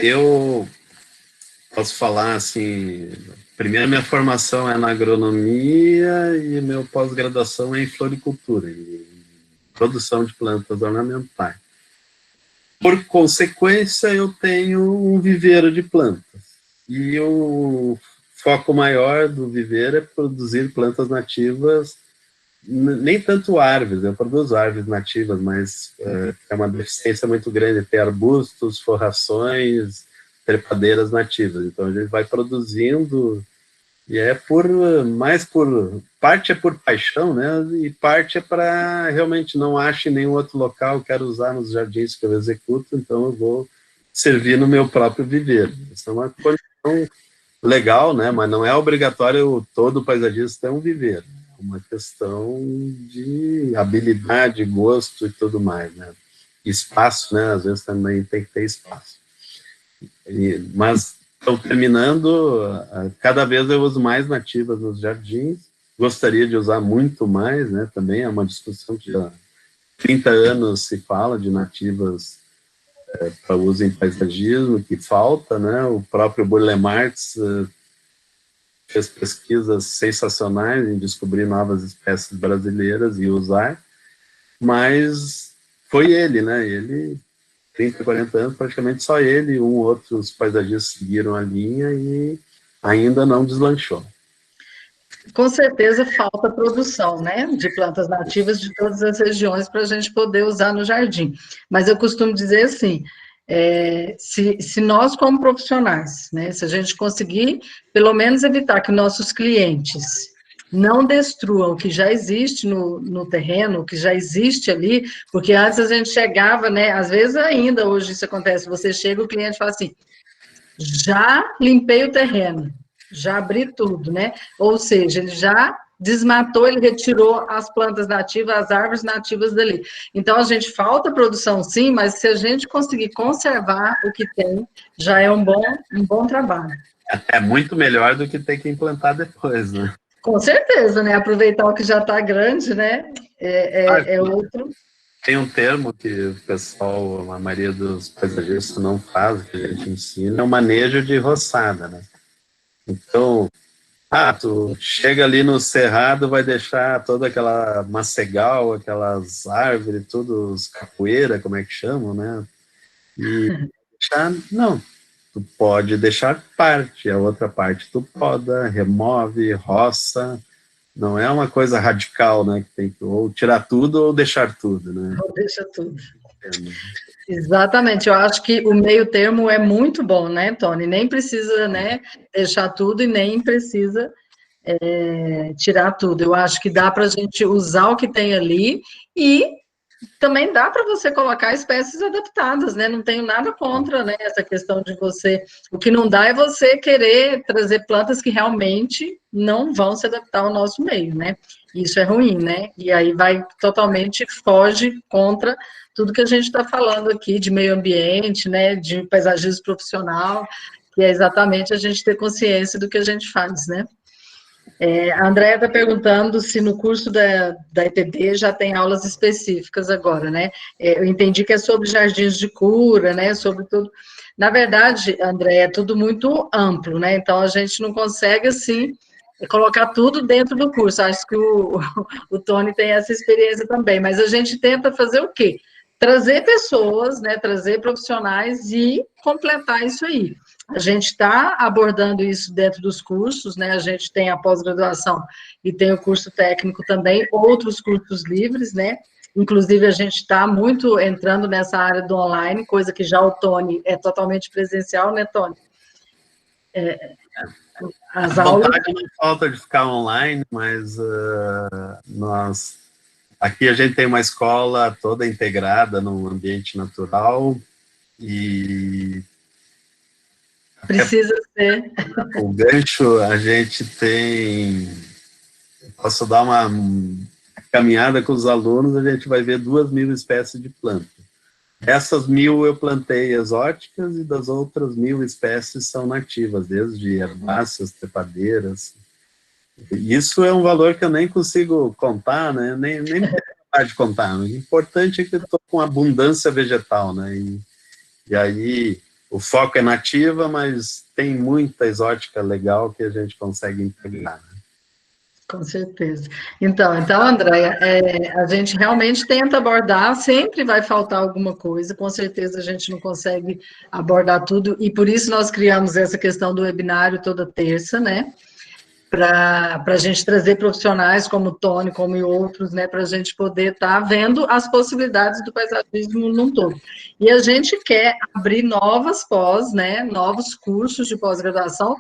Eu posso falar assim, primeiro minha formação é na agronomia e meu pós-graduação é em floricultura, em produção de plantas ornamentais. Por consequência, eu tenho um viveiro de plantas. E o foco maior do viveiro é produzir plantas nativas, nem tanto árvores, eu produzo árvores nativas, mas é uma deficiência muito grande ter arbustos, forrações, trepadeiras nativas. Então a gente vai produzindo e parte é por paixão, né? E parte é para realmente não acho em nenhum outro local, quero usar nos jardins que eu executo, então eu vou servir no meu próprio viveiro. Isso é uma condição legal, né? Mas não é obrigatório todo paisagista ter um viveiro. É uma questão de habilidade, gosto e tudo mais, né? Espaço, né? Às vezes também tem que ter espaço. Mas estou terminando, cada vez eu uso mais nativas nos jardins, gostaria de usar muito mais, né? Também é uma discussão que há 30 anos se fala de nativas para uso em paisagismo, que falta, né? O próprio Burle Marx fez pesquisas sensacionais em descobrir novas espécies brasileiras e usar, mas foi ele, né? Ele, 30, 40 anos, praticamente só ele e outros paisagistas seguiram a linha e ainda não deslanchou. Com certeza falta produção, né, de plantas nativas de todas as regiões para a gente poder usar no jardim. Mas eu costumo dizer assim, se nós como profissionais, né, se a gente conseguir pelo menos evitar que nossos clientes não destruam o que já existe no terreno, o que já existe ali, porque antes a gente chegava, né, às vezes ainda hoje isso acontece, você chega, o cliente fala assim, já limpei o terreno, já abri tudo, né? Ou seja, ele já desmatou, ele retirou as plantas nativas, as árvores nativas dali. Então, a gente falta produção sim, mas se a gente conseguir conservar o que tem, já é um bom trabalho. É muito melhor do que ter que implantar depois, né? Com certeza, né? Aproveitar o que já está grande, né? É outro. Tem um termo que o pessoal, a maioria dos paisagistas não faz, que a gente ensina, é o manejo de roçada, né? Então, tu chega ali no cerrado, vai deixar toda aquela macegal, aquelas árvores, tudo, os capoeira, como é que chamam, né? E não, tu pode deixar parte, a outra parte tu poda, remove, roça, não é uma coisa radical, né, que tem que ou tirar tudo ou deixar tudo, né? Ou deixa tudo. Exatamente, eu acho que o meio termo é muito bom, né, Tony? Nem precisa, né, deixar tudo e nem precisa tirar tudo. Eu acho que dá para a gente usar o que tem ali e também dá para você colocar espécies adaptadas, né? Não tenho nada contra, né, essa questão de você... O que não dá é você querer trazer plantas que realmente não vão se adaptar ao nosso meio, né? Isso é ruim, né? E aí totalmente foge contra tudo que a gente está falando aqui de meio ambiente, né, de paisagismo profissional, que é exatamente a gente ter consciência do que a gente faz, né? A Andréia está perguntando se no curso da EPB já tem aulas específicas agora, né? Eu entendi que é sobre jardins de cura, né? Sobre tudo. Na verdade, Andréia, é tudo muito amplo, né? Então, a gente não consegue, assim, colocar tudo dentro do curso. Acho que o Tony tem essa experiência também, mas a gente tenta fazer o quê? Trazer pessoas, né? Trazer profissionais e completar isso aí. A gente está abordando isso dentro dos cursos, né? A gente tem a pós-graduação e tem o curso técnico também, outros cursos livres, né? Inclusive, a gente está muito entrando nessa área do online, coisa que já o Tony é totalmente presencial, né, Tony? As A aulas... vontade não falta de ficar online, mas aqui a gente tem uma escola toda integrada num ambiente natural e Precisa ser. o gancho, a gente tem... Posso dar uma caminhada com os alunos, a gente vai ver 2.000 espécies de plantas. Essas 1.000 eu plantei exóticas e das outras 1.000 espécies são nativas, desde herbáceas, trepadeiras. Isso é um valor que eu nem consigo contar, né? Nem me de contar. O importante é que eu estou com abundância vegetal, né? E aí o foco é nativa, mas tem muita exótica legal que a gente consegue integrar, né? Com certeza. Então, Andréia, a gente realmente tenta abordar, sempre vai faltar alguma coisa, com certeza a gente não consegue abordar tudo, e por isso nós criamos essa questão do webinário toda terça, né? Para a gente trazer profissionais como o Tony, como outros, né? Para a gente poder estar vendo as possibilidades do paisagismo num todo. E a gente quer abrir novas pós, né? Novos cursos de pós-graduação,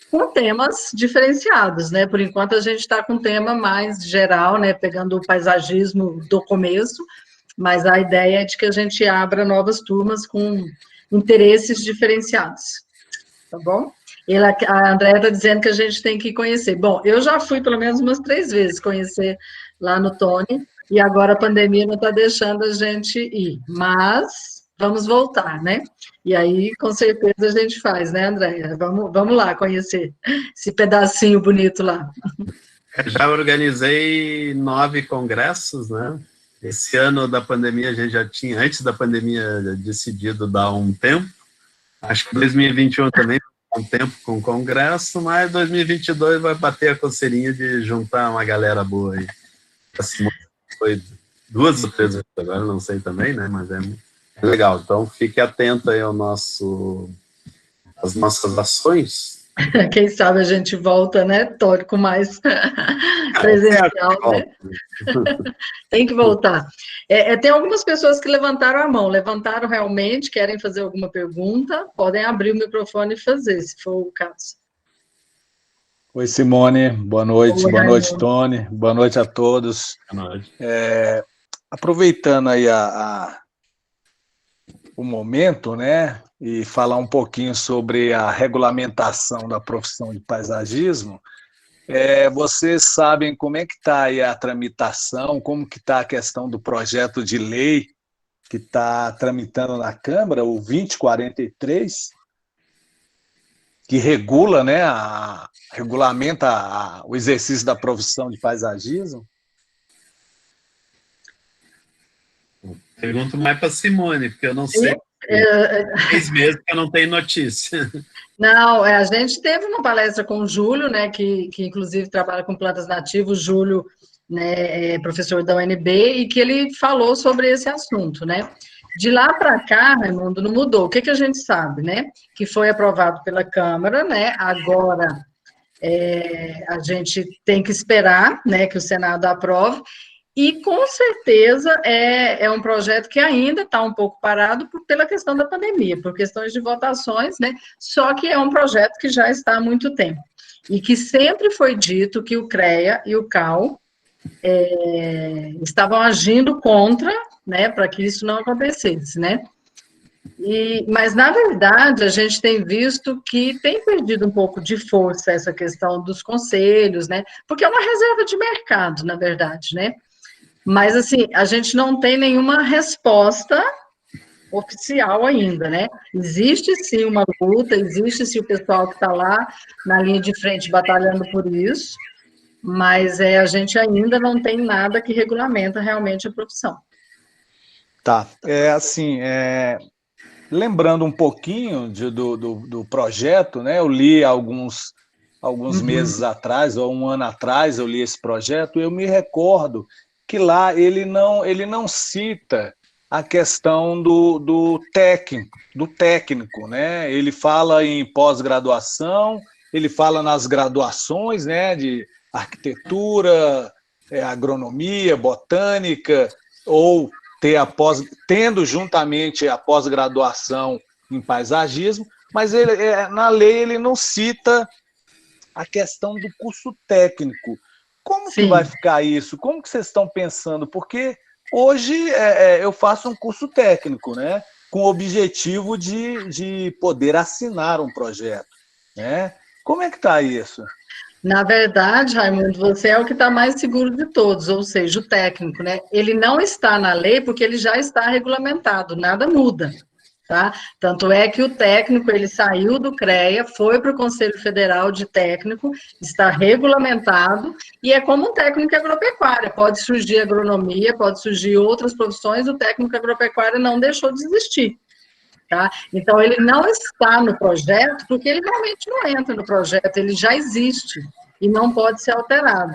com temas diferenciados, né? Por enquanto a gente está com um tema mais geral, né? Pegando o paisagismo do começo, mas a ideia é de que a gente abra novas turmas com interesses diferenciados, tá bom? A Andréia está dizendo que a gente tem que conhecer. Bom, eu já fui pelo menos umas 3 vezes conhecer lá no Tony, e agora a pandemia não está deixando a gente ir, mas vamos voltar, né? E aí, com certeza, a gente faz, né, Andréia? Vamos lá conhecer esse pedacinho bonito lá. Já organizei 9 congressos, né? Esse ano da pandemia a gente já tinha, antes da pandemia, decidido dar um tempo. Acho que 2021 também um tempo com o congresso, mas 2022 vai bater a coceirinha de juntar uma galera boa aí. Assim, foi 2 ou 3 vezes agora, não sei também, né? Mas é legal. Então, fique atento aí às nossas ações. Quem sabe a gente volta, né, Tony, com mais presencial, né? Tem que voltar. Tem algumas pessoas que levantaram a mão, levantaram realmente, querem fazer alguma pergunta, podem abrir o microfone e fazer, se for o caso. Oi, Simone, boa noite. Oi, Boa noite, Raimundo. Tony, boa noite a todos. Boa noite. Aproveitando aí o momento, né, e falar um pouquinho sobre a regulamentação da profissão de paisagismo, vocês sabem como é que está aí a tramitação, como que está a questão do projeto de lei que está tramitando na Câmara, o 2043, que regula, né, regulamenta o exercício da profissão de paisagismo? Pergunto mais para Simone, porque eu não sei. 6 meses que eu não tenho notícia. Não, a gente teve uma palestra com o Júlio, né, que inclusive trabalha com plantas nativas, o Júlio, né, é professor da UNB, e que ele falou sobre esse assunto, né. De lá para cá, Raimundo, não mudou. O que a gente sabe, né, que foi aprovado pela Câmara, né, agora a gente tem que esperar, né, que o Senado aprove, e, com certeza, é um projeto que ainda está um pouco parado pela questão da pandemia, por questões de votações, né? Só que é um projeto que já está há muito tempo. E que sempre foi dito que o CREA e o CAL estavam agindo contra, né, para que isso não acontecesse, né? Mas, na verdade, a gente tem visto que tem perdido um pouco de força essa questão dos conselhos, né? Porque é uma reserva de mercado, na verdade, né? Mas, assim, a gente não tem nenhuma resposta oficial ainda, né? Existe, sim, uma luta, existe, sim, o pessoal que está lá na linha de frente batalhando por isso, mas a gente ainda não tem nada que regulamenta realmente a profissão. Tá, lembrando um pouquinho do projeto, né? Eu li alguns meses atrás, ou 1 ano atrás, eu li esse projeto, e eu me recordo que lá ele não cita a questão do técnico, né? Ele fala em pós-graduação, ele fala nas graduações, né, de arquitetura, agronomia, botânica, ou tendo juntamente a pós-graduação em paisagismo, mas na lei ele não cita a questão do curso técnico. Como que vai ficar isso? Como que vocês estão pensando? Porque hoje eu faço um curso técnico, né? Com o objetivo de poder assinar um projeto, né? Como é que está isso? Na verdade, Raimundo, você é o que está mais seguro de todos, ou seja, o técnico, né? Ele não está na lei porque ele já está regulamentado, nada muda, tá? Tanto é que o técnico, ele saiu do CREA, foi para o Conselho Federal de Técnico, está regulamentado, e é como um técnico agropecuário, pode surgir agronomia, pode surgir outras profissões, o técnico agropecuário não deixou de existir. Tá? Então, ele não está no projeto, porque ele realmente não entra no projeto, ele já existe e não pode ser alterado.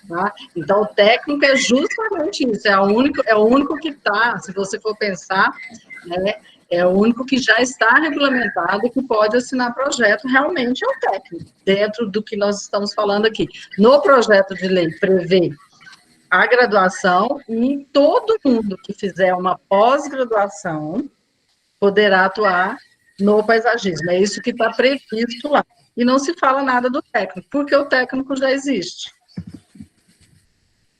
Tá? Então, o técnico é justamente isso, é o único que está, se você for pensar, né, é o único que já está regulamentado, que pode assinar projeto, realmente é o técnico, dentro do que nós estamos falando aqui. No projeto de lei prevê a graduação e todo mundo que fizer uma pós-graduação poderá atuar no paisagismo. É isso que está previsto lá. E não se fala nada do técnico, porque o técnico já existe.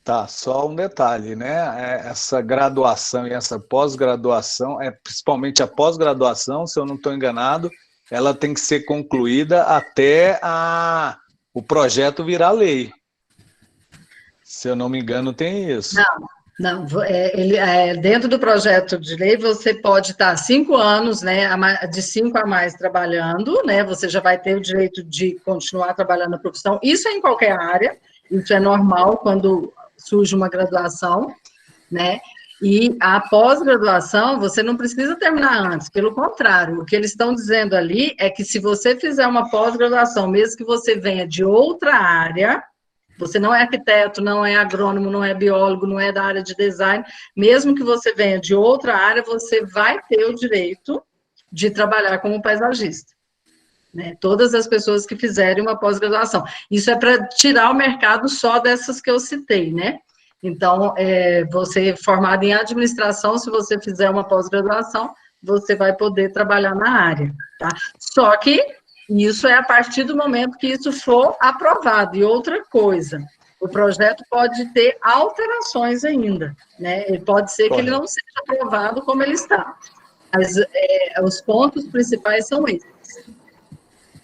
Tá, só um detalhe, né? Essa graduação e essa pós-graduação, principalmente a pós-graduação, se eu não estou enganado, ela tem que ser concluída até o projeto virar lei. Se eu não me engano, tem isso. Não, dentro do projeto de lei, você pode estar 5 anos, né, de 5 a mais trabalhando, né, você já vai ter o direito de continuar trabalhando na profissão, isso é em qualquer área, isso é normal quando surge uma graduação, né, e a pós-graduação, você não precisa terminar antes, pelo contrário, o que eles estão dizendo ali é que se você fizer uma pós-graduação, mesmo que você venha de outra área, você não é arquiteto, não é agrônomo, não é biólogo, não é da área de design, mesmo que você venha de outra área, você vai ter o direito de trabalhar como paisagista. Né? Todas as pessoas que fizerem uma pós-graduação. Isso é para tirar o mercado só dessas que eu citei, né? Então, você formado em administração, se você fizer uma pós-graduação, você vai poder trabalhar na área, tá? Só que isso é a partir do momento que isso for aprovado. E outra coisa, o projeto pode ter alterações ainda, né? Pode ser que ele não seja aprovado como ele está. Mas os pontos principais são esses.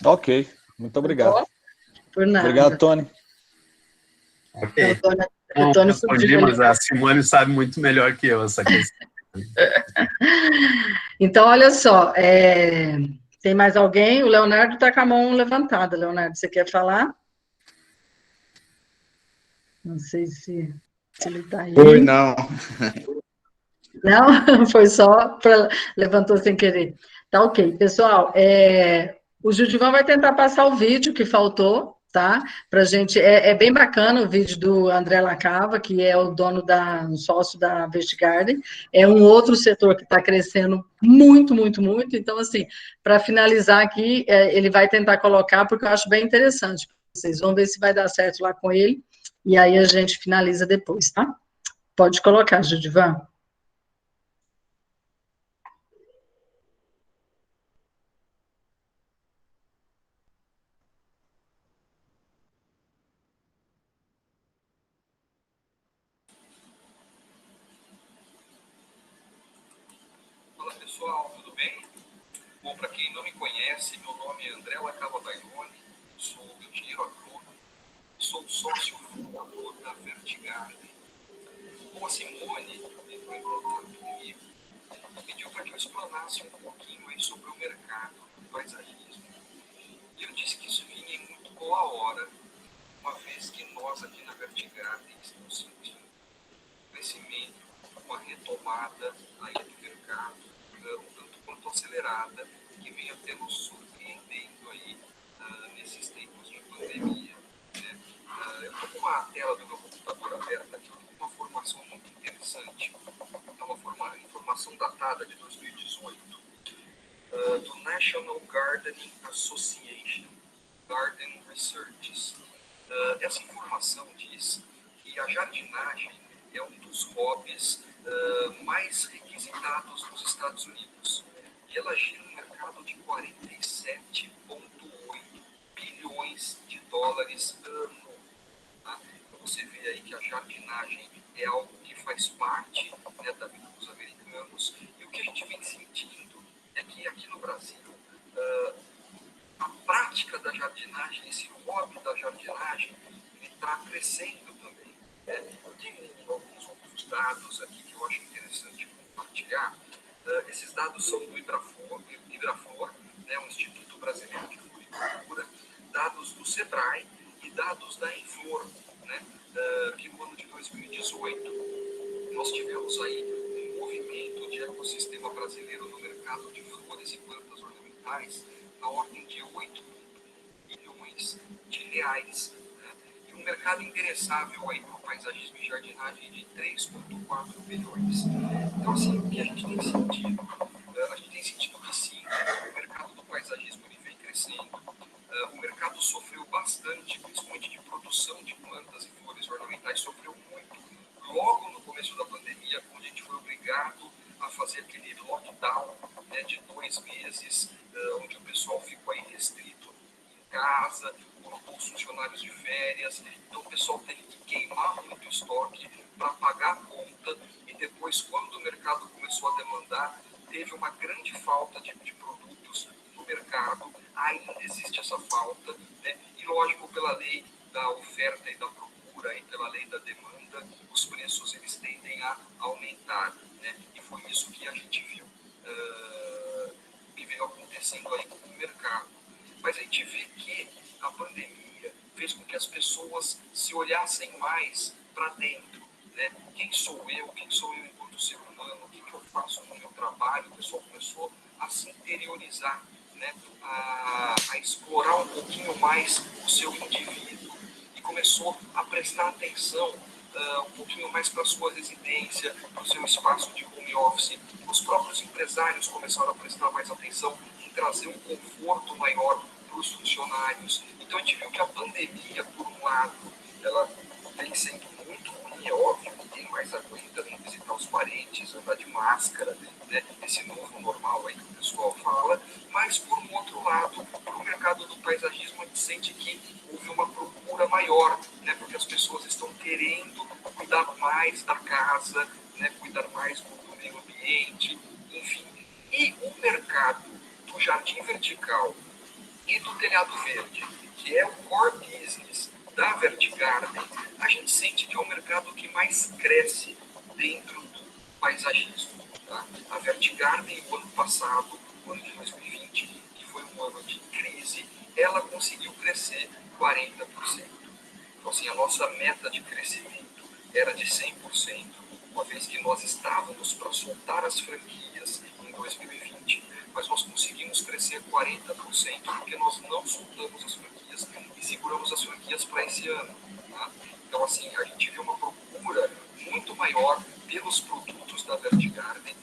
Ok, muito obrigado. Por nada. Obrigado, Tony. Ok. Antônio mas a Simone sabe muito melhor que eu essa questão. Então, olha só, tem mais alguém? O Leonardo está com a mão levantada. Leonardo, você quer falar? Não sei se ele está aí. Oi, não. Não? Foi só levantou sem querer. Tá ok. Pessoal, o Judivan vai tentar passar o vídeo que faltou, tá? Pra gente, é bem bacana o vídeo do André Lacava, que é o dono um sócio da Vestigarden, é um outro setor que está crescendo muito, muito, muito, então, assim, para finalizar aqui, ele vai tentar colocar, porque eu acho bem interessante, vocês vão ver se vai dar certo lá com ele, e aí a gente finaliza depois, tá? Pode colocar, Judivan. Olá pessoal, tudo bem? Bom, para quem não me conhece, meu nome é André Lacava Baironi, sou engenheiro agrônomo, sou sócio fundador da Vertigarden. Bom, a Simone entrou em contato comigo e pediu para que eu explanasse um pouquinho aí sobre o mercado do paisagismo. E eu disse que isso vinha em muito boa hora, uma vez que nós aqui na Vertigarden estamos sentindo um crescimento, uma retomada aí do mercado, um tanto quanto acelerada, que vem até nos surpreendendo aí nesses tempos de pandemia. Né? Eu estou com uma tela do meu computador aberta aqui, com uma formação muito interessante. É uma informação datada de 2018, do National Gardening Association, Garden Research. Essa informação diz que a jardinagem é um dos hobbies mais requisitados nos Estados Unidos. E ela gira um mercado de 47,8 bilhões de dólares ano. Tá? Então você vê aí que a jardinagem é algo que faz parte, né, da vida dos americanos. E o que a gente vem sentindo é que aqui no Brasil, a prática da jardinagem, esse hobby da jardinagem, ele está crescendo também. Eu tenho alguns outros dados aqui que eu acho interessante compartilhar. Esses dados são do Ibraflor, né, o Instituto Brasileiro de Floricultura, dados do SEBRAE e dados da Enflor, né, que no ano de 2018 nós tivemos aí um movimento de ecossistema brasileiro no mercado de flores e plantas ornamentais na ordem de 8 bilhões de reais, né, e um mercado endereçável aí para o paisagismo e jardinagem de 3,4 bilhões. Então, assim, o que a gente tem sentido? A gente tem sentido que sim, o mercado do paisagismo ele vem crescendo. O mercado sofreu bastante, principalmente de produção de plantas e flores ornamentais, sofreu muito. Logo no começo da pandemia, quando a gente foi obrigado a fazer aquele lockdown, né, de 2 meses, onde o pessoal ficou aí restrito em casa, colocou os funcionários de férias, então o pessoal teve que queimar muito estoque para pagar a conta, e depois, quando o mercado começou a demandar, teve uma grande falta de produtos no mercado, ainda existe essa falta, né? E lógico, pela lei da oferta e da procura, e pela lei da demanda, os preços eles tendem a aumentar, né? E foi isso que a gente viu, que veio acontecendo aí com o mercado. Mas a gente vê que a pandemia fez com que as pessoas se olhassem mais para dentro, né? Quem sou eu enquanto ser humano, o que eu faço no meu trabalho? O pessoal começou a se interiorizar, né? a explorar um pouquinho mais o seu indivíduo e começou a prestar atenção um pouquinho mais para a sua residência, para o seu espaço de home office. Os próprios empresários começaram a prestar mais atenção em trazer um conforto maior para os funcionários. Então a gente viu que a pandemia, por um lado, ela vem sendo muito ruim, é óbvio, ninguém mais aguenta nem visitar os parentes, andar de máscara, né? Esse novo normal aí que o pessoal fala, mas por um outro lado, para o mercado do paisagismo, a gente sente que houve uma procura maior, né? Porque as pessoas estão querendo cuidar mais da casa, né? Cuidar mais do meio ambiente, enfim. E o mercado do jardim vertical e do telhado verde, que é o core business da Vertigarden, a gente sente que é o mercado que mais cresce dentro do paisagismo. Tá? A Vertigarden, o ano passado, o ano de 2020, que foi um ano de crise, ela conseguiu crescer 40%. Então, assim, a nossa meta de crescimento era de 100%, uma vez que nós estávamos para soltar as franquias em 2020, mas nós conseguimos crescer 40%, porque nós não soltamos as franquias e seguramos as franquias para esse ano. Tá? Então, assim, a gente vê uma procura muito maior pelos produtos da Vertigarden.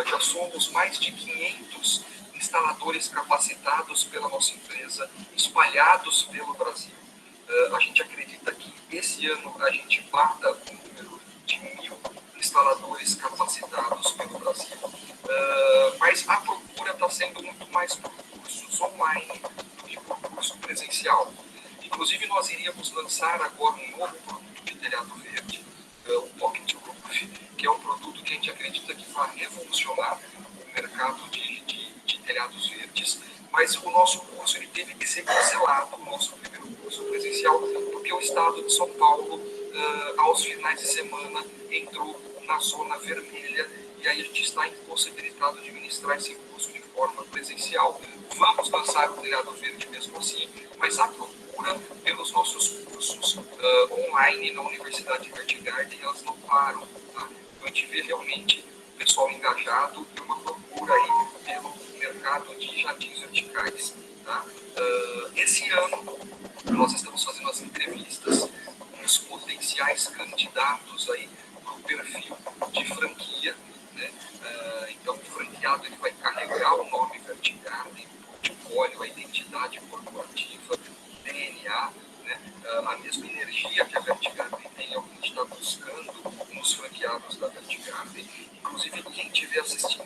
Já somos mais de 500 instaladores capacitados pela nossa empresa, espalhados pelo Brasil. A gente acredita que esse ano a gente bata o número de 1.000 instaladores capacitados pelo Brasil. Mas a procura está sendo muito mais por cursos online do que por curso presencial. Inclusive, nós iríamos lançar agora um novo produto de telhado verde, o Pocket Roof, que é um produto que a gente acredita que vai revolucionar o mercado de telhados verdes, mas o nosso curso ele teve que ser cancelado, o nosso primeiro curso presencial, porque o estado de São Paulo, aos finais de semana, entrou na zona vermelha, e aí a gente está impossibilitado de ministrar esse curso de forma presencial. Vamos lançar o telhado verde mesmo assim, mas a procura pelos nossos cursos online na Universidade Vertigarden, elas não param. Tá? Então a gente vê realmente o pessoal engajado e uma procura aí pelo mercado de jardins verticais. Tá? Esse ano nós estamos fazendo as entrevistas com os potenciais candidatos aí para o perfil de franquia. Né? Então o franqueado ele vai carregar o nome Vertigarden, o portfólio, a identidade corporativa, o DNA, né? A mesma energia que a Vertigarden tem, é o que a gente está Jardim. Inclusive, quem estiver assistindo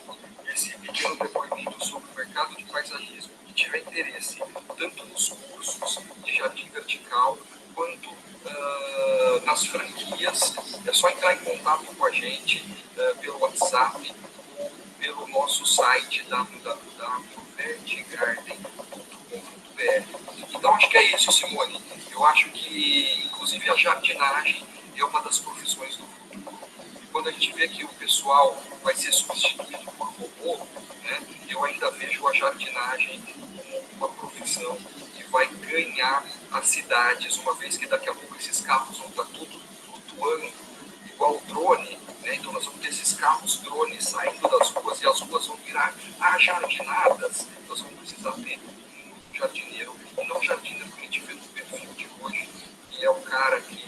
esse pequeno depoimento sobre o mercado de paisagismo e tiver interesse tanto nos cursos de jardim vertical quanto nas franquias, é só entrar em contato com a gente pelo WhatsApp ou pelo nosso site www.vertigarden.com.br. Então, acho que é isso, Simone. Eu acho que, inclusive, a jardinagem é uma das profissões do futuro. E quando a gente vê que o pessoal vai ser substituído por robô, né, eu ainda vejo a jardinagem como uma profissão que vai ganhar as cidades, uma vez que daqui a pouco esses carros vão estar tudo flutuando, igual o drone, né? Então nós vamos ter esses carros drones saindo das ruas e as ruas vão virar jardinadas. Nós vamos precisar ter um jardineiro, e não jardineiro que a gente vê no perfil de hoje, que é o cara que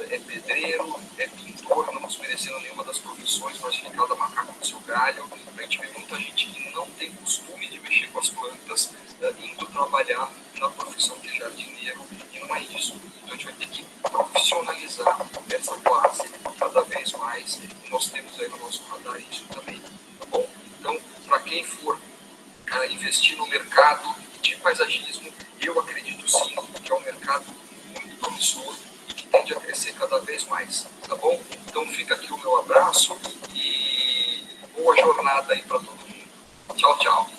é pedreiro, é pintor, não desmerecendo nenhuma das profissões, mas que cada macaco no seu galho. A gente vê muita gente que não tem costume de mexer com as plantas, indo trabalhar na profissão de jardineiro, e não é isso. Então a gente vai ter que profissionalizar essa classe cada vez mais, e nós temos aí no nosso radar isso também, tá bom? Então, para quem for investir no mercado de paisagismo, eu acredito sim que é um mercado muito promissor e que tende a crescer cada vez mais, tá bom? Então fica aqui o meu abraço e boa jornada aí para todo mundo. Tchau, tchau.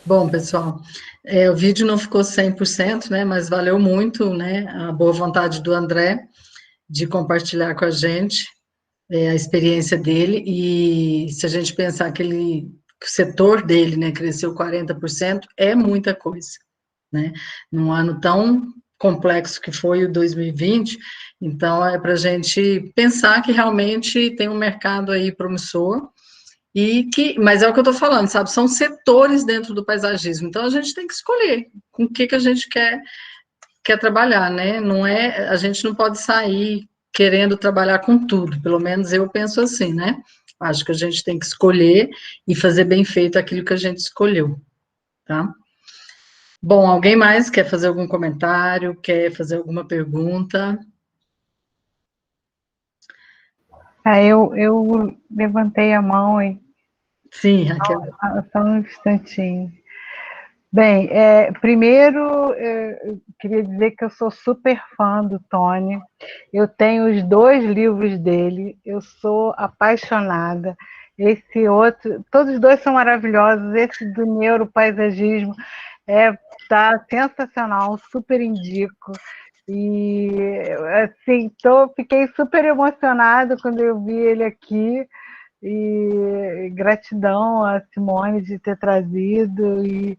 Bom, pessoal, o vídeo não ficou 100%, né, mas valeu muito, né, a boa vontade do André de compartilhar com a gente a experiência dele, e se a gente pensar que o setor dele, né, cresceu 40%, é muita coisa, né, num ano tão complexo que foi o 2020, então é para a gente pensar que realmente tem um mercado aí promissor, mas é o que eu estou falando, sabe? São setores dentro do paisagismo. Então a gente tem que escolher com o que a gente quer trabalhar, né? Não é, a gente não pode sair querendo trabalhar com tudo. Pelo menos eu penso assim, né? Acho que a gente tem que escolher e fazer bem feito aquilo que a gente escolheu, tá? Bom, alguém mais quer fazer algum comentário? Quer fazer alguma pergunta? Eu levantei a mão e... Sim, Raquel. Só um instantinho. Bem, primeiro, eu queria dizer que eu sou super fã do Tony. Eu tenho os 2 livros dele, eu sou apaixonada. Esse outro, todos os 2 são maravilhosos. Esse do neuropaisagismo tá sensacional, super indico. E, assim, fiquei super emocionada quando eu vi ele aqui, e gratidão a Simone de ter trazido, e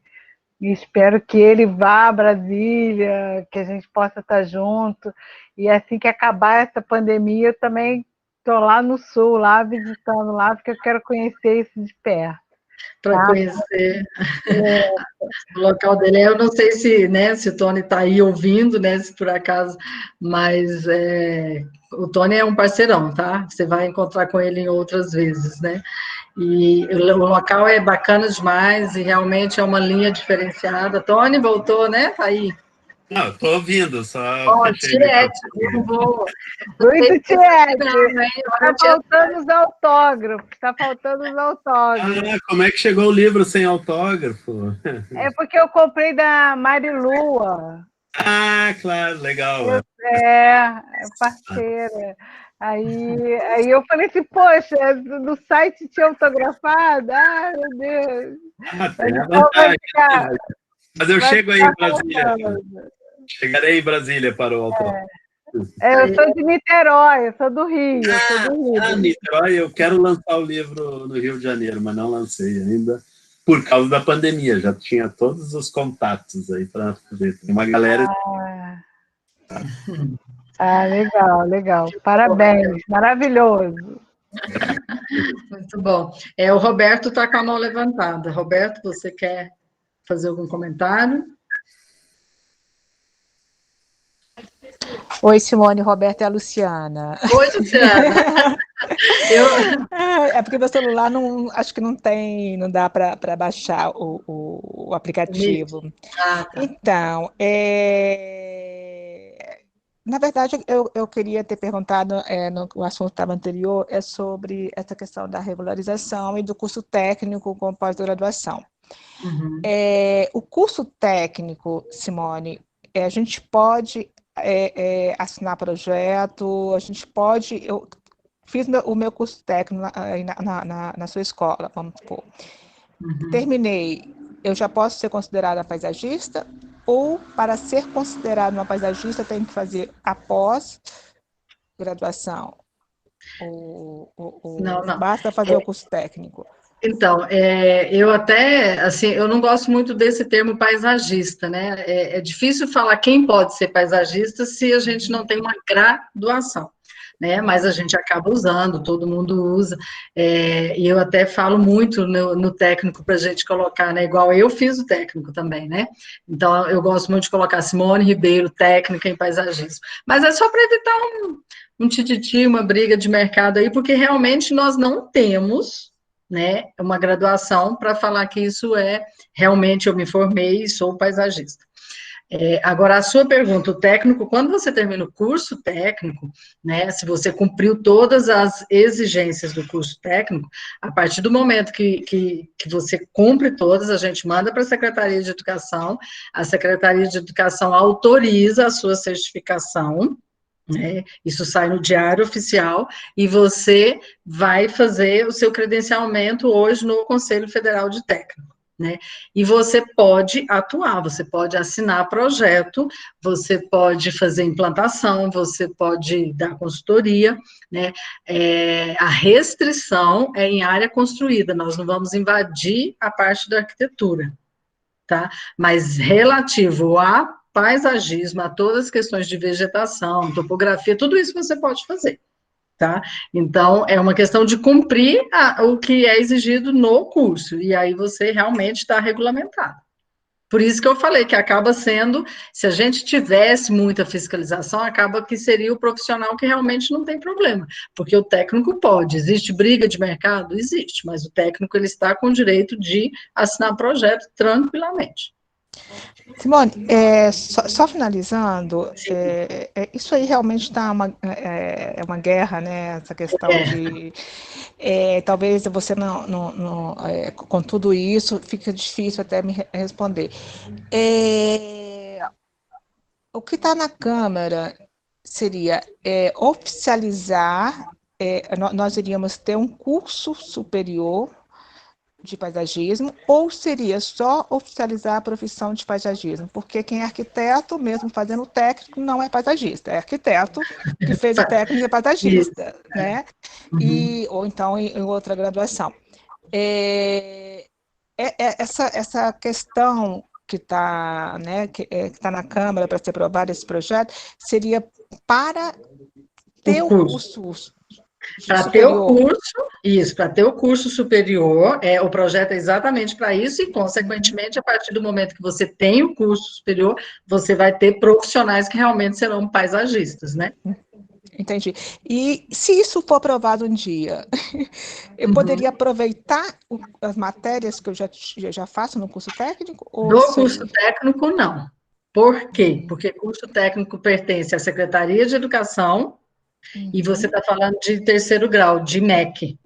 espero que ele vá a Brasília, que a gente possa estar junto, e assim que acabar essa pandemia, eu também estou lá no Sul, lá visitando lá, porque eu quero conhecer isso de perto. Para conhecer o local dele. Eu não sei se, né, se o Tony está aí ouvindo, né, se por acaso, mas o Tony é um parceirão, tá? Você vai encontrar com ele em outras vezes, né? E o local é bacana demais e realmente é uma linha diferenciada. Tony voltou, né? Tá aí. Não, eu tô ouvindo, só... Tiete, eu não vou... Muito Tiete! Está faltando os autógrafos, está faltando os autógrafos. Como é que chegou o livro sem autógrafo? É porque eu comprei da Marilua. Ah, claro, legal. Parceira. Aí eu falei assim, poxa, no site tinha autografado? Ah, meu Deus. Mas eu chego aí em Brasília. Chegarei em Brasília para o autógrafo. Eu sou de Niterói, eu sou do Rio. Niterói, eu quero lançar o livro no Rio de Janeiro, mas não lancei ainda, por causa da pandemia. Já tinha todos os contatos aí para fazer. Tem uma galera... Legal. Parabéns, maravilhoso. Muito bom. O Roberto está com a mão levantada. Roberto, você quer fazer algum comentário? Oi, Simone, Roberta e a Luciana. Oi, Luciana. É porque meu celular não, acho que não tem, não dá para baixar o aplicativo. Ah, tá. Então, na verdade, eu queria ter perguntado, no assunto estava anterior, é sobre essa questão da regularização e do curso técnico com pós-graduação. Uhum. O curso técnico, Simone, a gente pode assinar projeto, a gente pode. Eu fiz o meu curso técnico na sua escola, vamos supor. Uhum. Terminei, eu já posso ser considerada paisagista? Ou, para ser considerada uma paisagista, tem que fazer a pós-graduação? Ou Não, não. basta fazer o curso técnico? Então, eu até, assim, eu não gosto muito desse termo paisagista, né? É difícil falar quem pode ser paisagista se a gente não tem uma graduação, né? Mas a gente acaba usando, todo mundo usa, e eu até falo muito no técnico para a gente colocar, né? Igual eu fiz o técnico também, né? Então, eu gosto muito de colocar Simone Ribeiro, técnica em paisagismo. Mas é só para evitar um tititi, uma briga de mercado aí, porque realmente nós não temos, né, uma graduação para falar que isso realmente eu me formei e sou paisagista. Agora, a sua pergunta, o técnico, quando você termina o curso técnico, né, se você cumpriu todas as exigências do curso técnico, a partir do momento que você cumpre todas, a gente manda para a Secretaria de Educação, a Secretaria de Educação autoriza a sua certificação, né? Isso sai no Diário Oficial e você vai fazer o seu credenciamento hoje no Conselho Federal de Técnico, né? E você pode atuar, você pode assinar projeto, você pode fazer implantação, você pode dar consultoria, né? A restrição é em área construída, nós não vamos invadir a parte da arquitetura, tá? Mas relativo a paisagismo, a todas as questões de vegetação, topografia, tudo isso você pode fazer, tá? Então, é uma questão de cumprir o que é exigido no curso, e aí você realmente está regulamentado. Por isso que eu falei que acaba sendo, se a gente tivesse muita fiscalização, acaba que seria o profissional que realmente não tem problema, porque o técnico pode. Existe briga de mercado? Existe, mas o técnico ele está com o direito de assinar projeto tranquilamente. Simone, só finalizando, isso aí realmente está uma guerra, né? Essa questão de talvez você não com tudo isso fica difícil até me responder. O que está na Câmara seria oficializar, nós iríamos ter um curso superior de paisagismo, ou seria só oficializar a profissão de paisagismo? Porque quem é arquiteto, mesmo fazendo o técnico, não é paisagista, é arquiteto que fez o técnico e é paisagista, né? Ou então em outra graduação. Essa questão que está, né, que tá na Câmara para ser aprovado esse projeto, seria para ter o curso para ter o curso, isso, para ter o curso superior, o projeto é exatamente para isso, e, consequentemente, a partir do momento que você tem o curso superior, você vai ter profissionais que realmente serão paisagistas, né? Entendi. E se isso for aprovado um dia, eu poderia aproveitar as matérias que eu já faço no curso técnico? Curso técnico, não. Por quê? Porque curso técnico pertence à Secretaria de Educação, e você está falando de terceiro grau, de MEC,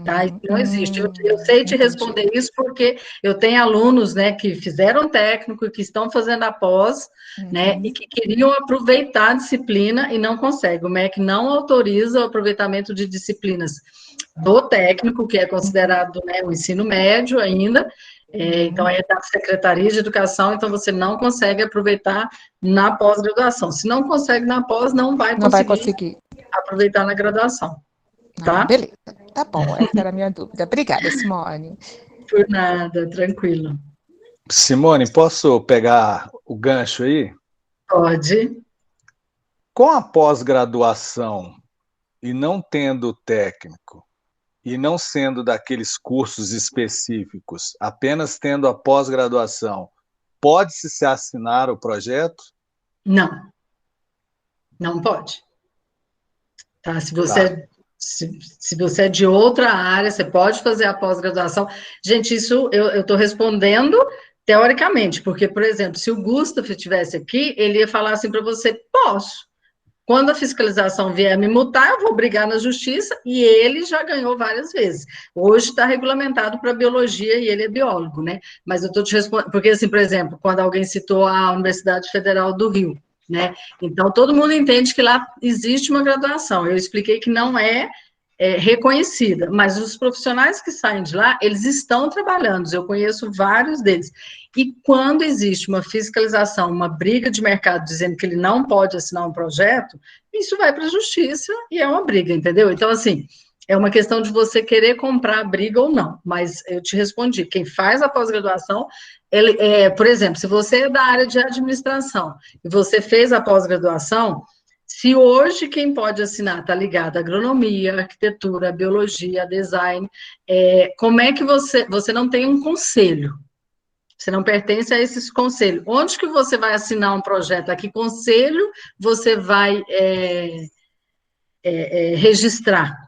tá? Isso não existe. Eu sei te responder isso porque eu tenho alunos, né, que fizeram técnico e que estão fazendo a pós, né, e que queriam aproveitar a disciplina e não conseguem. O MEC não autoriza o aproveitamento de disciplinas do técnico, que é considerado, né, o ensino médio ainda, então é da Secretaria de Educação, então você não consegue aproveitar na pós-graduação. Se não consegue na pós, não vai conseguir aproveitar na graduação. Tá? Beleza, tá bom, essa era a minha dúvida. Obrigada, Simone. Por nada, tranquilo. Simone, posso pegar o gancho aí? Pode. Com a pós-graduação e não tendo técnico, e não sendo daqueles cursos específicos, apenas tendo a pós-graduação, pode-se se assinar o projeto? Não. Não pode. Tá? Se você é de outra área, você pode fazer a pós-graduação. Gente, isso eu estou respondendo teoricamente, porque, por exemplo, se o Gustavo estivesse aqui, ele ia falar assim para você, posso. Quando a fiscalização vier me multar, eu vou brigar na justiça, e ele já ganhou várias vezes. Hoje está regulamentado para biologia, e ele é biólogo, né? Mas eu estou te respondendo, porque, assim, por exemplo, quando alguém citou a Universidade Federal do Rio, né? Então, todo mundo entende que lá existe uma graduação. Eu expliquei que não é reconhecida, mas os profissionais que saem de lá, eles estão trabalhando, eu conheço vários deles. E quando existe uma fiscalização, uma briga de mercado dizendo que ele não pode assinar um projeto, isso vai para a justiça e é uma briga, entendeu? Então, assim, é uma questão de você querer comprar a briga ou não, mas eu te respondi, quem faz a pós-graduação, por exemplo, se você é da área de administração e você fez a pós-graduação, se hoje quem pode assinar está ligado à agronomia, arquitetura, biologia, design, como é que você não tem um conselho? Você não pertence a esses conselhos. Onde que você vai assinar um projeto? A que conselho você vai registrar?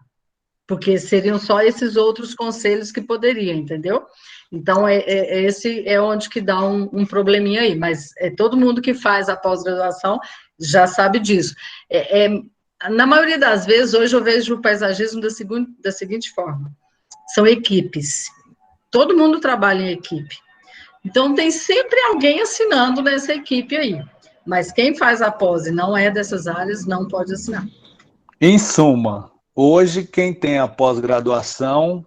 Porque seriam só esses outros conselhos que poderiam, entendeu? Então, esse é onde que dá um probleminha aí, mas todo mundo que faz a pós-graduação já sabe disso. Na maioria das vezes, hoje eu vejo o paisagismo da seguinte forma, são equipes. Todo mundo trabalha em equipe. Então, tem sempre alguém assinando nessa equipe aí. Mas quem faz a pós e não é dessas áreas, não pode assinar. Em suma, hoje quem tem a pós-graduação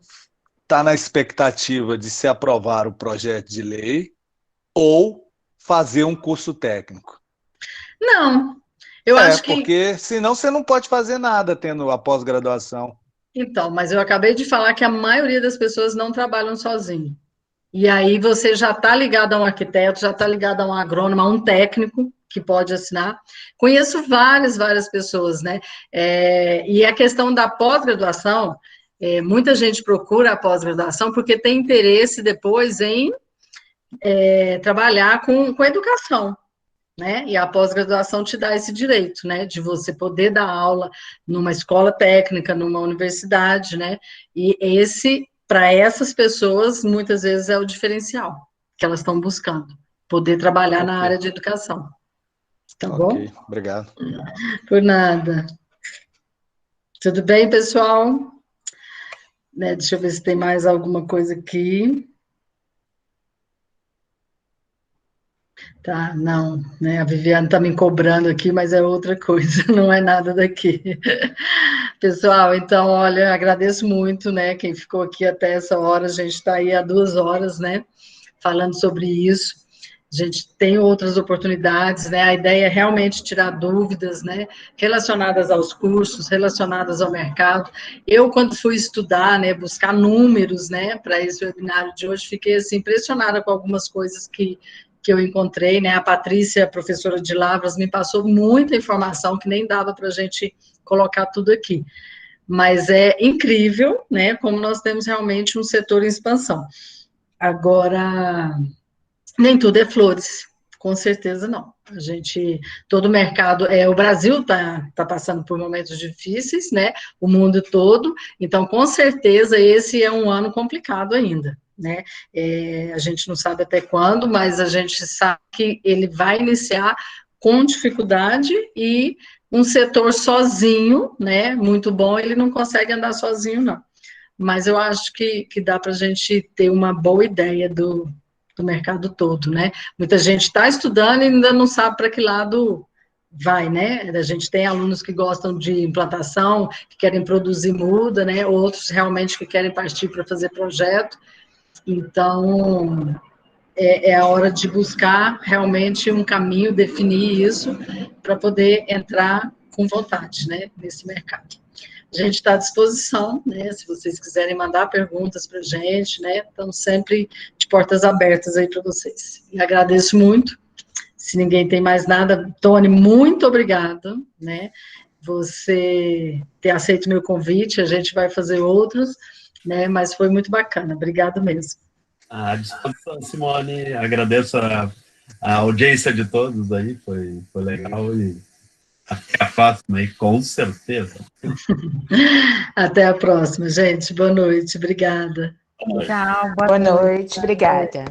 está na expectativa de se aprovar o projeto de lei ou fazer um curso técnico. Não, eu acho que... porque senão você não pode fazer nada tendo a pós-graduação. Então, mas eu acabei de falar que a maioria das pessoas não trabalham sozinho. E aí você já está ligado a um arquiteto, já está ligado a um agrônomo, a um técnico que pode assinar. Conheço várias pessoas, né? E a questão da pós-graduação, muita gente procura a pós-graduação porque tem interesse depois em trabalhar com educação, né? E a pós-graduação te dá esse direito, né? De você poder dar aula numa escola técnica, numa universidade, né? E para essas pessoas, muitas vezes é o diferencial que elas estão buscando, poder trabalhar na área de educação. Tá bom? Obrigado. Por nada. Tudo bem, pessoal? Deixa eu ver se tem mais alguma coisa aqui. Tá, não, né? A Viviane está me cobrando aqui, mas é outra coisa, não é nada daqui. Pessoal, então, olha, agradeço muito, né, quem ficou aqui até essa hora, a gente está aí há 2 horas, né, falando sobre isso, a gente tem outras oportunidades, né, a ideia é realmente tirar dúvidas, né, relacionadas aos cursos, relacionadas ao mercado. Eu, quando fui estudar, né, buscar números, né, para esse webinário de hoje, fiquei, assim, impressionada com algumas coisas que eu encontrei, né, a Patrícia, professora de Lavras, me passou muita informação que nem dava para a gente colocar tudo aqui. Mas é incrível, né, como nós temos realmente um setor em expansão. Agora, nem tudo é flores, com certeza não. Todo o mercado, o Brasil está passando por momentos difíceis, né, o mundo todo, então, com certeza, esse é um ano complicado ainda, né, a gente não sabe até quando, mas a gente sabe que ele vai iniciar com dificuldade e um setor sozinho, né, muito bom, ele não consegue andar sozinho, não. Mas eu acho que dá para a gente ter uma boa ideia do mercado todo, né? Muita gente está estudando e ainda não sabe para que lado vai, né? A gente tem alunos que gostam de implantação, que querem produzir muda, né? Outros realmente que querem partir para fazer projeto. Então, é a hora de buscar realmente um caminho, definir isso, para poder entrar com vontade, né, nesse mercado. A gente está à disposição, né, se vocês quiserem mandar perguntas para a gente, né, estamos sempre de portas abertas aí para vocês. E agradeço muito. Se ninguém tem mais nada, Tony, muito obrigada, né, você ter aceito o meu convite, a gente vai fazer outros, né, mas foi muito bacana, obrigado mesmo. À disposição, Simone, agradeço a audiência de todos aí, foi legal e Até a próxima aí, com certeza. Até a próxima, gente. Boa noite. Obrigada. Tchau, Boa noite, obrigada.